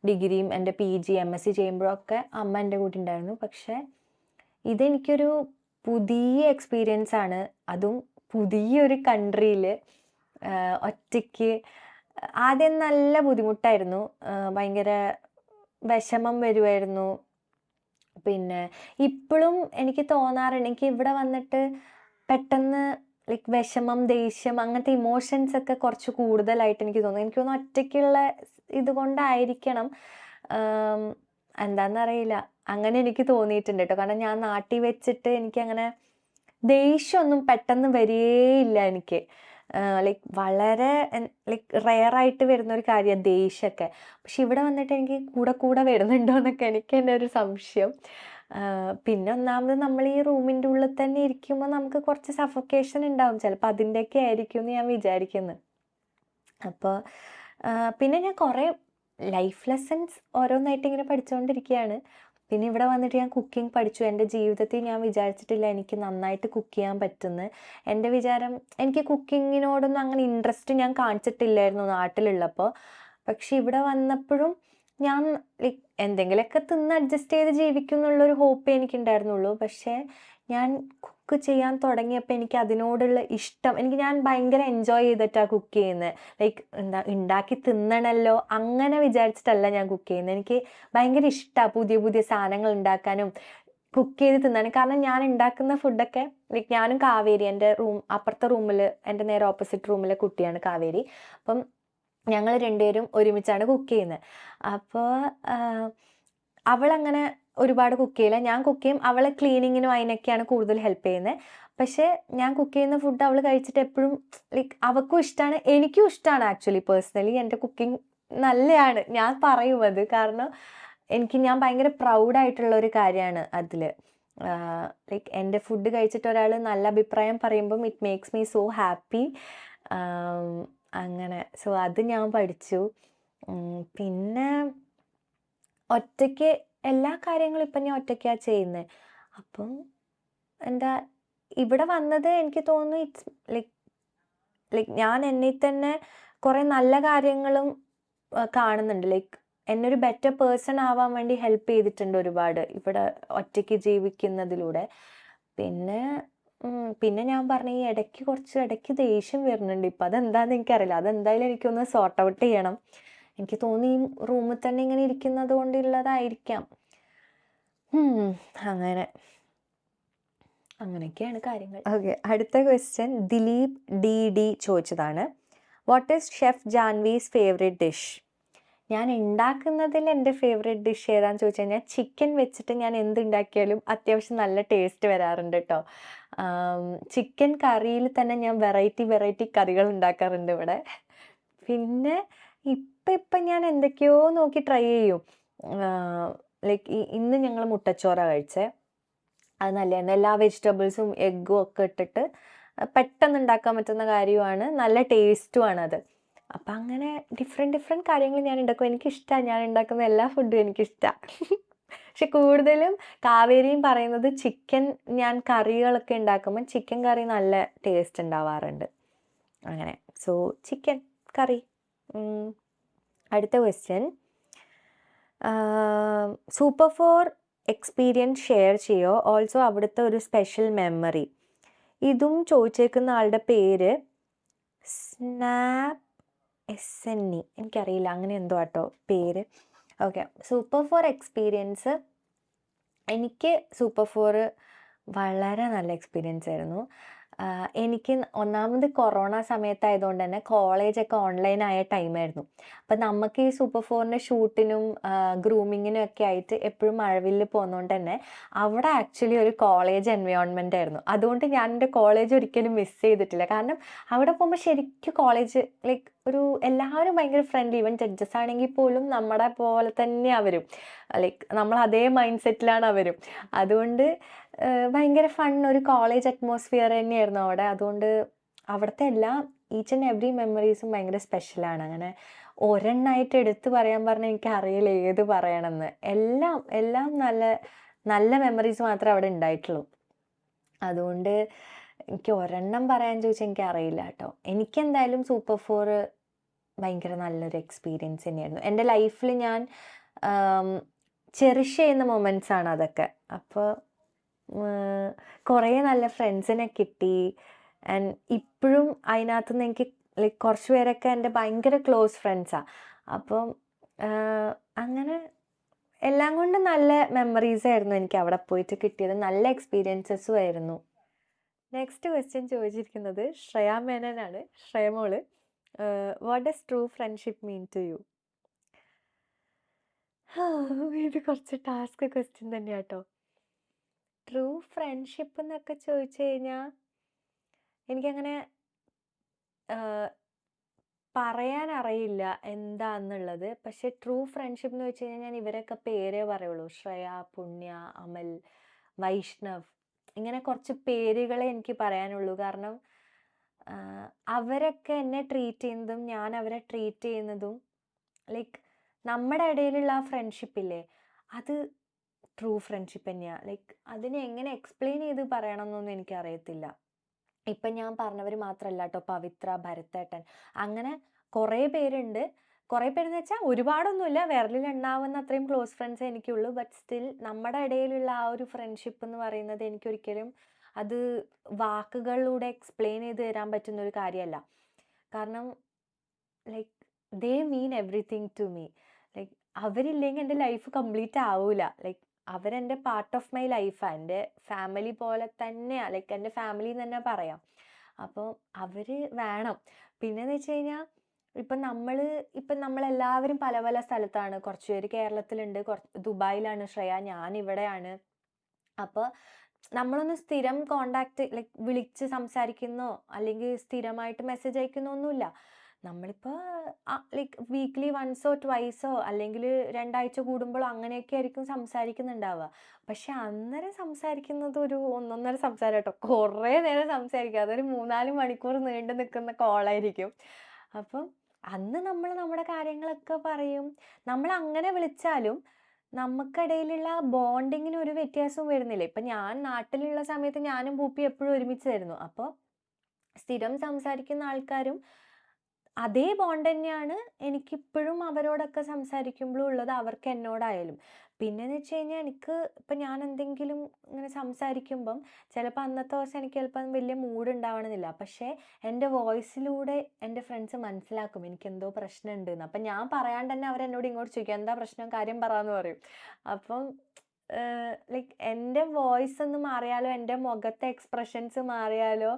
ഡിഗ്രിയും എൻ്റെ PG MSc ചെയ്യുമ്പോഴൊക്കെ അമ്മ എൻ്റെ കൂടെ ഉണ്ടായിരുന്നു. പക്ഷേ ഇതെനിക്കൊരു പുതിയ എക്സ്പീരിയൻസ് ആണ്. അതും പുതിയൊരു കൺട്രിയിൽ ഒറ്റയ്ക്ക്. ആദ്യം നല്ല ബുദ്ധിമുട്ടായിരുന്നു, ഭയങ്കര വിഷമം വരുമായിരുന്നു. പിന്നെ ഇപ്പോഴും എനിക്ക് തോന്നാറുണ്ട്, എനിക്ക് ഇവിടെ വന്നിട്ട് പെട്ടെന്ന് ലൈക്ക് വിഷമം, ദേഷ്യം, അങ്ങനത്തെ ഇമോഷൻസ് ഒക്കെ കുറച്ച് കൂടുതലായിട്ട് എനിക്ക് തോന്നുന്നു. എനിക്ക് തോന്നുന്നു ഒറ്റയ്ക്കുള്ള ഇതുകൊണ്ടായിരിക്കണം, എന്താണെന്നറിയില്ല, അങ്ങനെ എനിക്ക് തോന്നിയിട്ടുണ്ട് കേട്ടോ. കാരണം ഞാൻ നാട്ടിൽ വെച്ചിട്ട് എനിക്കങ്ങനെ ദേഷ്യമൊന്നും പെട്ടെന്ന് വരികയില്ല എനിക്ക്. ലൈക്ക് വളരെ ലൈക്ക് റെയറായിട്ട് വരുന്ന ഒരു കാര്യമാണ് ദേഷ്യമൊക്കെ. പക്ഷെ ഇവിടെ വന്നിട്ട് എനിക്ക് കൂടെ വരുന്നുണ്ടോ എന്നൊക്കെ എനിക്ക് തന്നെ ഒരു സംശയം. പിന്നെ ഒന്നാമത് നമ്മൾ ഈ റൂമിൻ്റെ ഉള്ളിൽ തന്നെ ഇരിക്കുമ്പോൾ നമുക്ക് കുറച്ച് സഫോക്കേഷൻ ഉണ്ടാവും. ചിലപ്പോൾ അതിൻ്റെയൊക്കെ ആയിരിക്കും എന്ന് ഞാൻ വിചാരിക്കുന്നു. അപ്പോൾ പിന്നെ ഞാൻ കുറേ ലൈഫ് ലെസൺസ് ഓരോന്നായിട്ട് ഇങ്ങനെ പഠിച്ചുകൊണ്ടിരിക്കുകയാണ്. പിന്നെ ഇവിടെ വന്നിട്ട് ഞാൻ കുക്കിംഗ് പഠിച്ചു. എൻ്റെ ജീവിതത്തിൽ ഞാൻ വിചാരിച്ചിട്ടില്ല എനിക്ക് നന്നായിട്ട് കുക്ക് ചെയ്യാൻ പറ്റുമെന്ന്. എൻ്റെ വിചാരം, എനിക്ക് കുക്കിങ്ങിനോടൊന്നും അങ്ങനെ ഇൻട്രസ്റ്റ് ഞാൻ കാണിച്ചിട്ടില്ലായിരുന്നു നാട്ടിലുള്ളപ്പോൾ. പക്ഷെ ഇവിടെ വന്നപ്പോഴും ഞാൻ ലൈക്ക് എന്തെങ്കിലുമൊക്കെ തിന്ന് അഡ്ജസ്റ്റ് ചെയ്ത് ജീവിക്കും എന്നുള്ളൊരു ഹോപ്പേ എനിക്കുണ്ടായിരുന്നുള്ളൂ. പക്ഷേ ഞാൻ കുക്ക് ചെയ്യാൻ തുടങ്ങിയപ്പോൾ എനിക്ക് അതിനോടുള്ള ഇഷ്ടം, ഞാൻ ഭയങ്കര എൻജോയ് ചെയ്തിട്ടാണ് കുക്ക് ചെയ്യുന്നത്. ലൈക്ക് ഉണ്ടാക്കി തിന്നണമല്ലോ അങ്ങനെ വിചാരിച്ചിട്ടല്ല ഞാൻ കുക്ക് ചെയ്യുന്നത്. എനിക്ക് ഭയങ്കര ഇഷ്ടമാണ് പുതിയ സാധനങ്ങൾ ഉണ്ടാക്കാനും കുക്ക് ചെയ്ത് തിന്നാനും. കാരണം ഞാൻ ഉണ്ടാക്കുന്ന ഫുഡൊക്കെ ലൈക്ക്, ഞാനും കാവേരി, എൻ്റെ അപ്പുറത്തെ റൂമിൽ, എൻ്റെ നേരെ ഓപ്പോസിറ്റ് റൂമിലെ കുട്ടിയാണ് കാവേരി. അപ്പം ഞങ്ങൾ രണ്ടുപേരും ഒരുമിച്ചാണ് കുക്ക് ചെയ്യുന്നത്. അപ്പോൾ അവളങ്ങനെ ഒരുപാട് കുക്ക് ചെയ്യില്ല, ഞാൻ കുക്ക് ചെയ്യും. അവൾ ക്ലീനിങ്ങിനും അതിനൊക്കെയാണ് കൂടുതൽ ഹെൽപ്പ് ചെയ്യുന്നത്. പക്ഷേ ഞാൻ കുക്ക് ചെയ്യുന്ന ഫുഡ് അവൾ കഴിച്ചിട്ട് എപ്പോഴും ലൈക്ക് അവൾക്കും ഇഷ്ടമാണ്, എനിക്കും ഇഷ്ടമാണ്. ആക്ച്വലി പേഴ്സണലി എൻ്റെ കുക്കിംഗ് നല്ലതാണ്, ഞാൻ പറയും അത്. കാരണം ഞാൻ ഭയങ്കര പ്രൗഡായിട്ടുള്ള ഒരു കാര്യമാണ് അതിൽ. ലൈക്ക് എൻ്റെ ഫുഡ് കഴിച്ചിട്ട് ഒരാൾ നല്ല അഭിപ്രായം പറയുമ്പം it makes me so happy. അങ്ങനെ. സോ അത് ഞാൻ പഠിച്ചു. പിന്നെ ഒറ്റയ്ക്ക് എല്ലാ കാര്യങ്ങളും ഇപ്പം ഞാൻ ഒറ്റയ്ക്കാണ് ചെയ്യുന്നത്. അപ്പം ഇവിടെ വന്നത് എനിക്ക് തോന്നുന്നു ഇറ്റ്സ് ലൈക്ക് ഞാൻ എന്നിൽ തന്നെ കുറേ നല്ല കാര്യങ്ങളും കാണുന്നുണ്ട്. ലൈക്ക് എന്നൊരു ബെറ്റർ പേഴ്സൺ ആവാൻ വേണ്ടി ഹെൽപ്പ് ചെയ്തിട്ടുണ്ട് ഒരുപാട് ഇവിടെ ഒറ്റയ്ക്ക് ജീവിക്കുന്നതിലൂടെ. പിന്നെ ഞാൻ പറഞ്ഞ ഈ ഇടയ്ക്ക് ദേഷ്യം വരുന്നുണ്ട് ഇപ്പം. അതെന്താണെന്ന് എനിക്കറിയില്ല. അതെന്തായാലും എനിക്കൊന്ന് സോർട്ട് ഔട്ട് ചെയ്യണം. എനിക്ക് തോന്നി ഈ റൂമിൽ തന്നെ ഇങ്ങനെ ഇരിക്കുന്നത് കൊണ്ടുള്ളതായിരിക്കാം. അങ്ങനെയൊക്കെയാണ് കാര്യങ്ങൾ. ഓക്കെ, അടുത്ത ക്വസ്റ്റ്യൻ ദിലീപ് DD ചോദിച്ചതാണ്, what is chef Janvi's favourite dish. ഞാൻ ഉണ്ടാക്കുന്നതിൽ എൻ്റെ ഫേവറേറ്റ് ഡിഷ് ഏതാണെന്ന് ചോദിച്ചു കഴിഞ്ഞാൽ, ചിക്കൻ വെച്ചിട്ട് ഞാൻ എന്തുണ്ടാക്കിയാലും അത്യാവശ്യം നല്ല ടേസ്റ്റ് വരാറുണ്ട് കേട്ടോ. ചിക്കൻ കറിയിൽ തന്നെ ഞാൻ വെറൈറ്റി കറികൾ ഉണ്ടാക്കാറുണ്ട് ഇവിടെ. പിന്നെ ഇപ്പം ഞാൻ എന്തൊക്കെയോ നോക്കി ട്രൈ ചെയ്യും. ലൈക്ക് ഇന്ന് ഞങ്ങൾ മുട്ടച്ചോറാണ് കഴിച്ചത്. അത് നല്ലതാണ്, എല്ലാ വെജിറ്റബിൾസും എഗ്ഗും ഒക്കെ ഇട്ടിട്ട് പെട്ടെന്ന് ഉണ്ടാക്കാൻ പറ്റുന്ന കാര്യമാണ്, നല്ല ടേസ്റ്റുമാണ് അത്. അപ്പം അങ്ങനെ ഡിഫറെൻറ്റ് കാര്യങ്ങൾ ഞാൻ ഉണ്ടാക്കും. എനിക്കിഷ്ടമാണ്, ഞാൻ ഉണ്ടാക്കുന്ന എല്ലാ ഫുഡും എനിക്കിഷ്ടമാണ്. പക്ഷെ കൂടുതലും കാവേരിയും പറയുന്നത് ചിക്കൻ, ഞാൻ കറികളൊക്കെ ഉണ്ടാക്കുമ്പോൾ ചിക്കൻ കറി നല്ല ടേസ്റ്റ് ഉണ്ടാവാറുണ്ട്. അങ്ങനെ. സോ ചിക്കൻ കറി. അടുത്ത ക്വസ്റ്റ്യൻ, സൂപ്പർ 4 എക്സ്പീരിയൻസ് ഷെയർ ചെയ്യോ, ഓൾസോ അവിടുത്തെ ഒരു സ്പെഷ്യൽ മെമ്മറി. ഇതും ചോദിച്ചേക്കുന്ന ആളുടെ പേര് സ്നാപ്പ് SNE, എനിക്കറിയില്ല, അങ്ങനെ എന്തോ ആട്ടോ പേര്. Okay, super 4 experience. എനിക്ക് സൂപ്പർ 4 വളരെ നല്ല എക്സ്പീരിയൻസ് ആയിരുന്നു. എനിക്ക് ഒന്നാമത് കൊറോണ സമയത്തായതുകൊണ്ട് തന്നെ കോളേജൊക്കെ ഓൺലൈനായ ടൈമായിരുന്നു. അപ്പം നമുക്ക് ഈ സൂപ്പർ 4ൻ്റെ ഷൂട്ടിനും ഗ്രൂമിങ്ങിനും ഒക്കെ ആയിട്ട് എപ്പോഴും മഴവില്ല് പോകുന്നതുകൊണ്ട് തന്നെ അവിടെ ആക്ച്വലി ഒരു കോളേജ് എൻവയോൺമെൻ്റ് ആയിരുന്നു. അതുകൊണ്ട് ഞാൻ എൻ്റെ കോളേജ് ഒരിക്കലും മിസ് ചെയ്തിട്ടില്ല. കാരണം അവിടെ പോകുമ്പോൾ ശരിക്കും കോളേജ് ലൈക്ക് ഒരു എല്ലാവരും ഭയങ്കര ഫ്രണ്ട്ലി. ഈവൻ ജഡ്ജസ് ആണെങ്കിൽ പോലും നമ്മുടെ പോലെ തന്നെ അവരും ലൈക്ക് നമ്മൾ അതേ മൈൻഡ് സെറ്റിലാണ് അവരും. അതുകൊണ്ട് ഭയങ്കര ഫൺ, ഒരു കോളേജ് അറ്റ്മോസ്ഫിയർ തന്നെയായിരുന്നു അവിടെ. അതുകൊണ്ട് അവിടുത്തെ എല്ലാ ഈച്ച് ആൻഡ് എവറി മെമ്മറീസും ഭയങ്കര സ്പെഷ്യലാണ്. അങ്ങനെ ഒരെണ്ണമായിട്ട് എടുത്ത് പറയാൻ പറഞ്ഞാൽ എനിക്ക് അറിയില്ല ഏത് പറയണമെന്ന്. എല്ലാം എല്ലാം നല്ല നല്ല മെമ്മറീസ് മാത്രമേ അവിടെ ഉണ്ടായിട്ടുള്ളൂ. അതുകൊണ്ട് എനിക്ക് ഒരെണ്ണം പറയാൻ ചോദിച്ചാൽ എനിക്ക് അറിയില്ല കേട്ടോ. എനിക്കെന്തായാലും സൂപ്പർ 4 ഭയങ്കര നല്ലൊരു എക്സ്പീരിയൻസ് തന്നെയായിരുന്നു. എൻ്റെ ലൈഫിൽ ഞാൻ ചെറിഷ് ചെയ്യുന്ന മൊമെൻറ്റ്സ് ആണ് അതൊക്കെ. അപ്പോൾ കുറേ നല്ല ഫ്രണ്ട്സിനെ കിട്ടി. ആൻഡ് ഇപ്പോഴും അതിനകത്ത് നിന്ന് എനിക്ക് ലൈക്ക് കുറച്ച് പേരൊക്കെ എൻ്റെ ഭയങ്കര ക്ലോസ് ഫ്രണ്ട്സാണ്. അപ്പം അങ്ങനെ എല്ലാം കൊണ്ടും നല്ല മെമ്മറീസ് ആയിരുന്നു എനിക്ക് അവിടെ പോയിട്ട് കിട്ടിയത്. നല്ല എക്സ്പീരിയൻസസും ആയിരുന്നു. നെക്സ്റ്റ് ക്വസ്റ്റ്യൻ ചോദിച്ചിരിക്കുന്നത് ശ്രേയ മേനനാണ്. ശ്രേയമോള്, what does true friendship mean to you? ഇത് കുറച്ച് ടാസ്ക് ക്വസ്റ്റ്യൻ തന്നെയാണ് കേട്ടോ. ട്രൂ ഫ്രണ്ട്ഷിപ്പ് എന്നൊക്കെ ചോദിച്ചു കഴിഞ്ഞാൽ എനിക്കങ്ങനെ പറയാൻ അറിയില്ല എന്താന്നുള്ളത്. പക്ഷെ ട്രൂ ഫ്രണ്ട്ഷിപ്പ് എന്ന് വെച്ച് കഴിഞ്ഞാൽ ഞാൻ ഇവരൊക്കെ പേരേ പറയുള്ളൂ. ശ്രേയ, പുണ്യ, അമൽ, വൈഷ്ണവ്, ഇങ്ങനെ കുറച്ച് പേരുകളെ എനിക്ക് പറയാനുള്ളൂ. കാരണം അവരൊക്കെ എന്നെ ട്രീറ്റ് ചെയ്യുന്നതും ഞാൻ അവരെ ട്രീറ്റ് ചെയ്യുന്നതും ലൈക്ക് നമ്മുടെ ഇടയിലുള്ള ആ ഫ്രണ്ട്ഷിപ്പില്ലേ, അത് ട്രൂ ഫ്രണ്ട്ഷിപ്പ് തന്നെയാണ്. ലൈക്ക് അതിനെ എങ്ങനെ എക്സ്പ്ലെയിൻ ചെയ്ത് പറയണം എന്നൊന്നും എനിക്കറിയത്തില്ല. ഇപ്പം ഞാൻ പറഞ്ഞവർ മാത്രമല്ല കേട്ടോ, പവിത്ര, ഭരത്തേട്ടൻ, അങ്ങനെ കുറേ പേരുണ്ട്. കുറേ പേരെന്ന് വെച്ചാൽ ഒരുപാടൊന്നുമില്ല, വിരലിലെണ്ണാവുന്ന അത്രയും ക്ലോസ് ഫ്രണ്ട്സേ എനിക്കുള്ളൂ. ബട്ട് സ്റ്റിൽ നമ്മുടെ ഇടയിലുള്ള ആ ഒരു ഫ്രണ്ട്ഷിപ്പ് എന്ന് പറയുന്നത് എനിക്കൊരിക്കലും അത് വാക്കുകളിലൂടെ എക്സ്പ്ലെയിൻ ചെയ്ത് തരാൻ പറ്റുന്നൊരു കാര്യമല്ല. കാരണം like they mean everything to me. Like അവരില്ലെങ്കിൽ എൻ്റെ ലൈഫ് കംപ്ലീറ്റ് ആവൂല. ലൈക്ക് അവരെൻ്റെ പാർട്ട് ഓഫ് മൈ ലൈഫാണ്. എൻ്റെ ഫാമിലി പോലെ തന്നെയാണ്. ലൈക്ക് എൻ്റെ ഫാമിലി എന്ന് തന്നെ പറയാം. അപ്പോൾ അവർ വേണം. പിന്നെയെന്ന് വെച്ച് കഴിഞ്ഞാൽ ഇപ്പം നമ്മളെല്ലാവരും പല പല സ്ഥലത്താണ്. കുറച്ച് പേര് കേരളത്തിലുണ്ട്, ദുബായിലാണ് ശ്രേയ, ഞാനിവിടെയാണ്. അപ്പോൾ നമ്മളൊന്ന് സ്ഥിരം കോണ്ടാക്ട് ലൈക്ക് വിളിച്ച് സംസാരിക്കുന്നോ അല്ലെങ്കിൽ സ്ഥിരമായിട്ട് മെസ്സേജ് അയക്കുന്നോ ഒന്നുമില്ല. നമ്മളിപ്പോൾ ലൈക്ക് വീക്ക്ലി വൺസോ ട്വൈസോ അല്ലെങ്കിൽ 2 ആഴ്ച കൂടുമ്പോഴോ അങ്ങനെയൊക്കെ ആയിരിക്കും സംസാരിക്കുന്നുണ്ടാവുക. പക്ഷെ അന്നേരം സംസാരിക്കുന്നത് ഒരു 1.5 സംസാരം കേട്ടോ. കുറേ നേരം സംസാരിക്കുക, അതൊരു 3-4 മണിക്കൂർ നീണ്ടു നിൽക്കുന്ന കോളായിരിക്കും. അപ്പം അന്ന് നമ്മൾ നമ്മുടെ കാര്യങ്ങളൊക്കെ പറയും. നമ്മൾ അങ്ങനെ വിളിച്ചാലും നമുക്കിടയിലുള്ള ബോണ്ടിങ്ങിന് ഒരു വ്യത്യാസവും വരുന്നില്ല. ഇപ്പം ഞാൻ നാട്ടിലുള്ള സമയത്ത് ഞാനും പൂപ്പി എപ്പോഴും ഒരുമിച്ചായിരുന്നു. അപ്പോൾ സ്ഥിരം സംസാരിക്കുന്ന ആൾക്കാരും അതേ ബോണ്ട് തന്നെയാണ് എനിക്കിപ്പോഴും അവരോടൊക്കെ സംസാരിക്കുമ്പോഴും ഉള്ളത്, അവർക്ക് എന്നോടായാലും. പിന്നെയെന്ന് വെച്ച് കഴിഞ്ഞാൽ എനിക്ക് ഇപ്പം ഞാൻ എന്തെങ്കിലും ഇങ്ങനെ സംസാരിക്കുമ്പം ചിലപ്പോൾ അന്നത്തെ ദിവസം എനിക്ക് ചിലപ്പം വലിയ മൂഡ് ഉണ്ടാവണമെന്നില്ല. പക്ഷേ എൻ്റെ വോയിസിലൂടെ എൻ്റെ ഫ്രണ്ട്സ് മനസ്സിലാക്കും എനിക്കെന്തോ പ്രശ്നമുണ്ടെന്ന്. അപ്പം ഞാൻ പറയാണ്ട് തന്നെ അവരെന്നോട് ഇങ്ങോട്ട് ചോദിക്കും, എന്താ പ്രശ്നം, കാര്യം പറയാമെന്ന് പറയും. അപ്പം ലൈക്ക് എൻ്റെ വോയിസ് ഒന്ന് മാറിയാലോ, എൻ്റെ മുഖത്തെ എക്സ്പ്രഷൻസ് മാറിയാലോ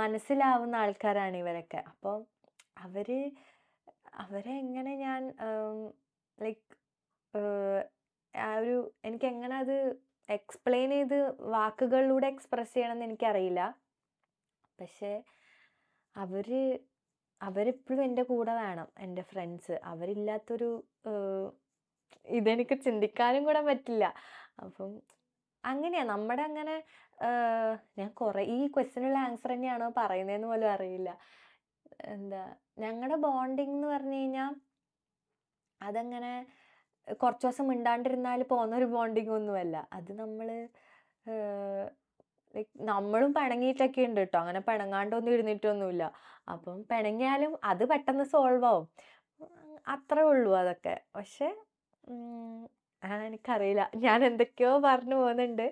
മനസ്സിലാവുന്ന ആൾക്കാരാണ് ഇവരൊക്കെ. അപ്പോൾ അവരെ എങ്ങനെ ഞാൻ ലൈക്ക് ആ ഒരു എനിക്കെങ്ങനെ അത് എക്സ്പ്ലെയിൻ ചെയ്ത് വാക്കുകളിലൂടെ എക്സ്പ്രസ് ചെയ്യണമെന്ന് എനിക്കറിയില്ല. പക്ഷേ അവരെപ്പോഴും എൻ്റെ കൂടെ വേണം, എൻ്റെ ഫ്രണ്ട്സ്. അവരില്ലാത്തൊരു ഇതെനിക്ക് ചിന്തിക്കാനും കൂടെ പറ്റില്ല. അപ്പം അങ്ങനെയാണ് നമ്മുടെ അങ്ങനെ ഞാൻ കുറേ ഈ ക്വസ്റ്റ്യനുള്ള ആൻസർ തന്നെയാണോ പറയുന്നതെന്ന് പോലും അറിയില്ല. എന്താ ഞങ്ങളുടെ ബോണ്ടിങ് എന്ന് പറഞ്ഞു കഴിഞ്ഞാൽ അതങ്ങനെ കുറച്ച് ദിവസം മിണ്ടാണ്ടിരുന്നാൽ പോകുന്നൊരു ബോണ്ടിങ് ഒന്നുമല്ല. അത് നമ്മൾ ലൈക്ക് നമ്മളും പിണങ്ങിയിട്ടൊക്കെ ഉണ്ട് കേട്ടോ. അങ്ങനെ പിണങ്ങാണ്ടൊന്നും ഇരുന്നിട്ടൊന്നുമില്ല. അപ്പം പിണങ്ങിയാലും അത് പെട്ടെന്ന് സോൾവ് ആവും, അത്രേ ഉള്ളൂ അതൊക്കെ. പക്ഷെ എനിക്കറിയില്ല, ഞാൻ എന്തൊക്കെയോ പറഞ്ഞു പോകുന്നുണ്ട്.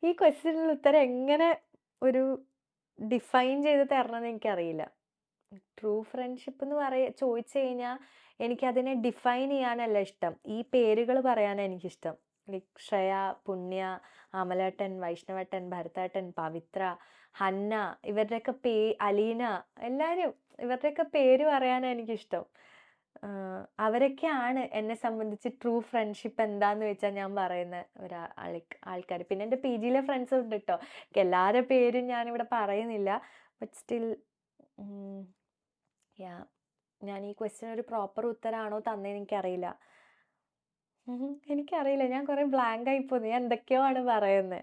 ഈ ക്വസ്റ്റ്യനുള്ള ഉത്തരം എങ്ങനെ ഒരു ഡിഫൈൻ ചെയ്ത് തരണമെന്ന് എനിക്കറിയില്ല. ട്രൂ ഫ്രണ്ട്ഷിപ്പ് എന്ന് ചോദിച്ചു കഴിഞ്ഞാൽ എനിക്കതിനെ ഡിഫൈൻ ചെയ്യാനല്ല ഇഷ്ടം, ഈ പേരുകൾ പറയാനാണ് എനിക്കിഷ്ടം. ലൈക്ക് ശ്രേയ, പുണ്യ, അമലേട്ടൻ, വൈഷ്ണവേട്ടൻ, ഭരതേട്ടൻ, പവിത്ര, ഹന്ന, ഇവരുടെയൊക്കെ അലീന, എല്ലാവരും ഇവരുടെയൊക്കെ പേര് പറയാനാണ് എനിക്കിഷ്ടം. അവരൊക്കെയാണ് എന്നെ സംബന്ധിച്ച് ട്രൂ ഫ്രണ്ട്ഷിപ്പ് എന്താന്ന് വെച്ചാൽ ഞാൻ പറയുന്ന ആൾക്കാർ. പിന്നെ എൻ്റെ പി ജിയിലെ ഫ്രണ്ട്സും ഉണ്ട് കേട്ടോ. എല്ലാവരുടെ പേരും ഞാനിവിടെ പറയുന്നില്ല. ബട്ട് സ്റ്റിൽ ഞാൻ ഈ ക്വസ്റ്റ്യൻ ഒരു പ്രോപ്പർ ഉത്തരമാണോ തന്നതെന്ന് എനിക്കറിയില്ല. എനിക്കറിയില്ല, ഞാൻ കുറേ ബ്ലാങ്ക് ആയിപ്പോന്നു, ഞാൻ എന്തൊക്കെയോ ആണ് പറയുന്നത്.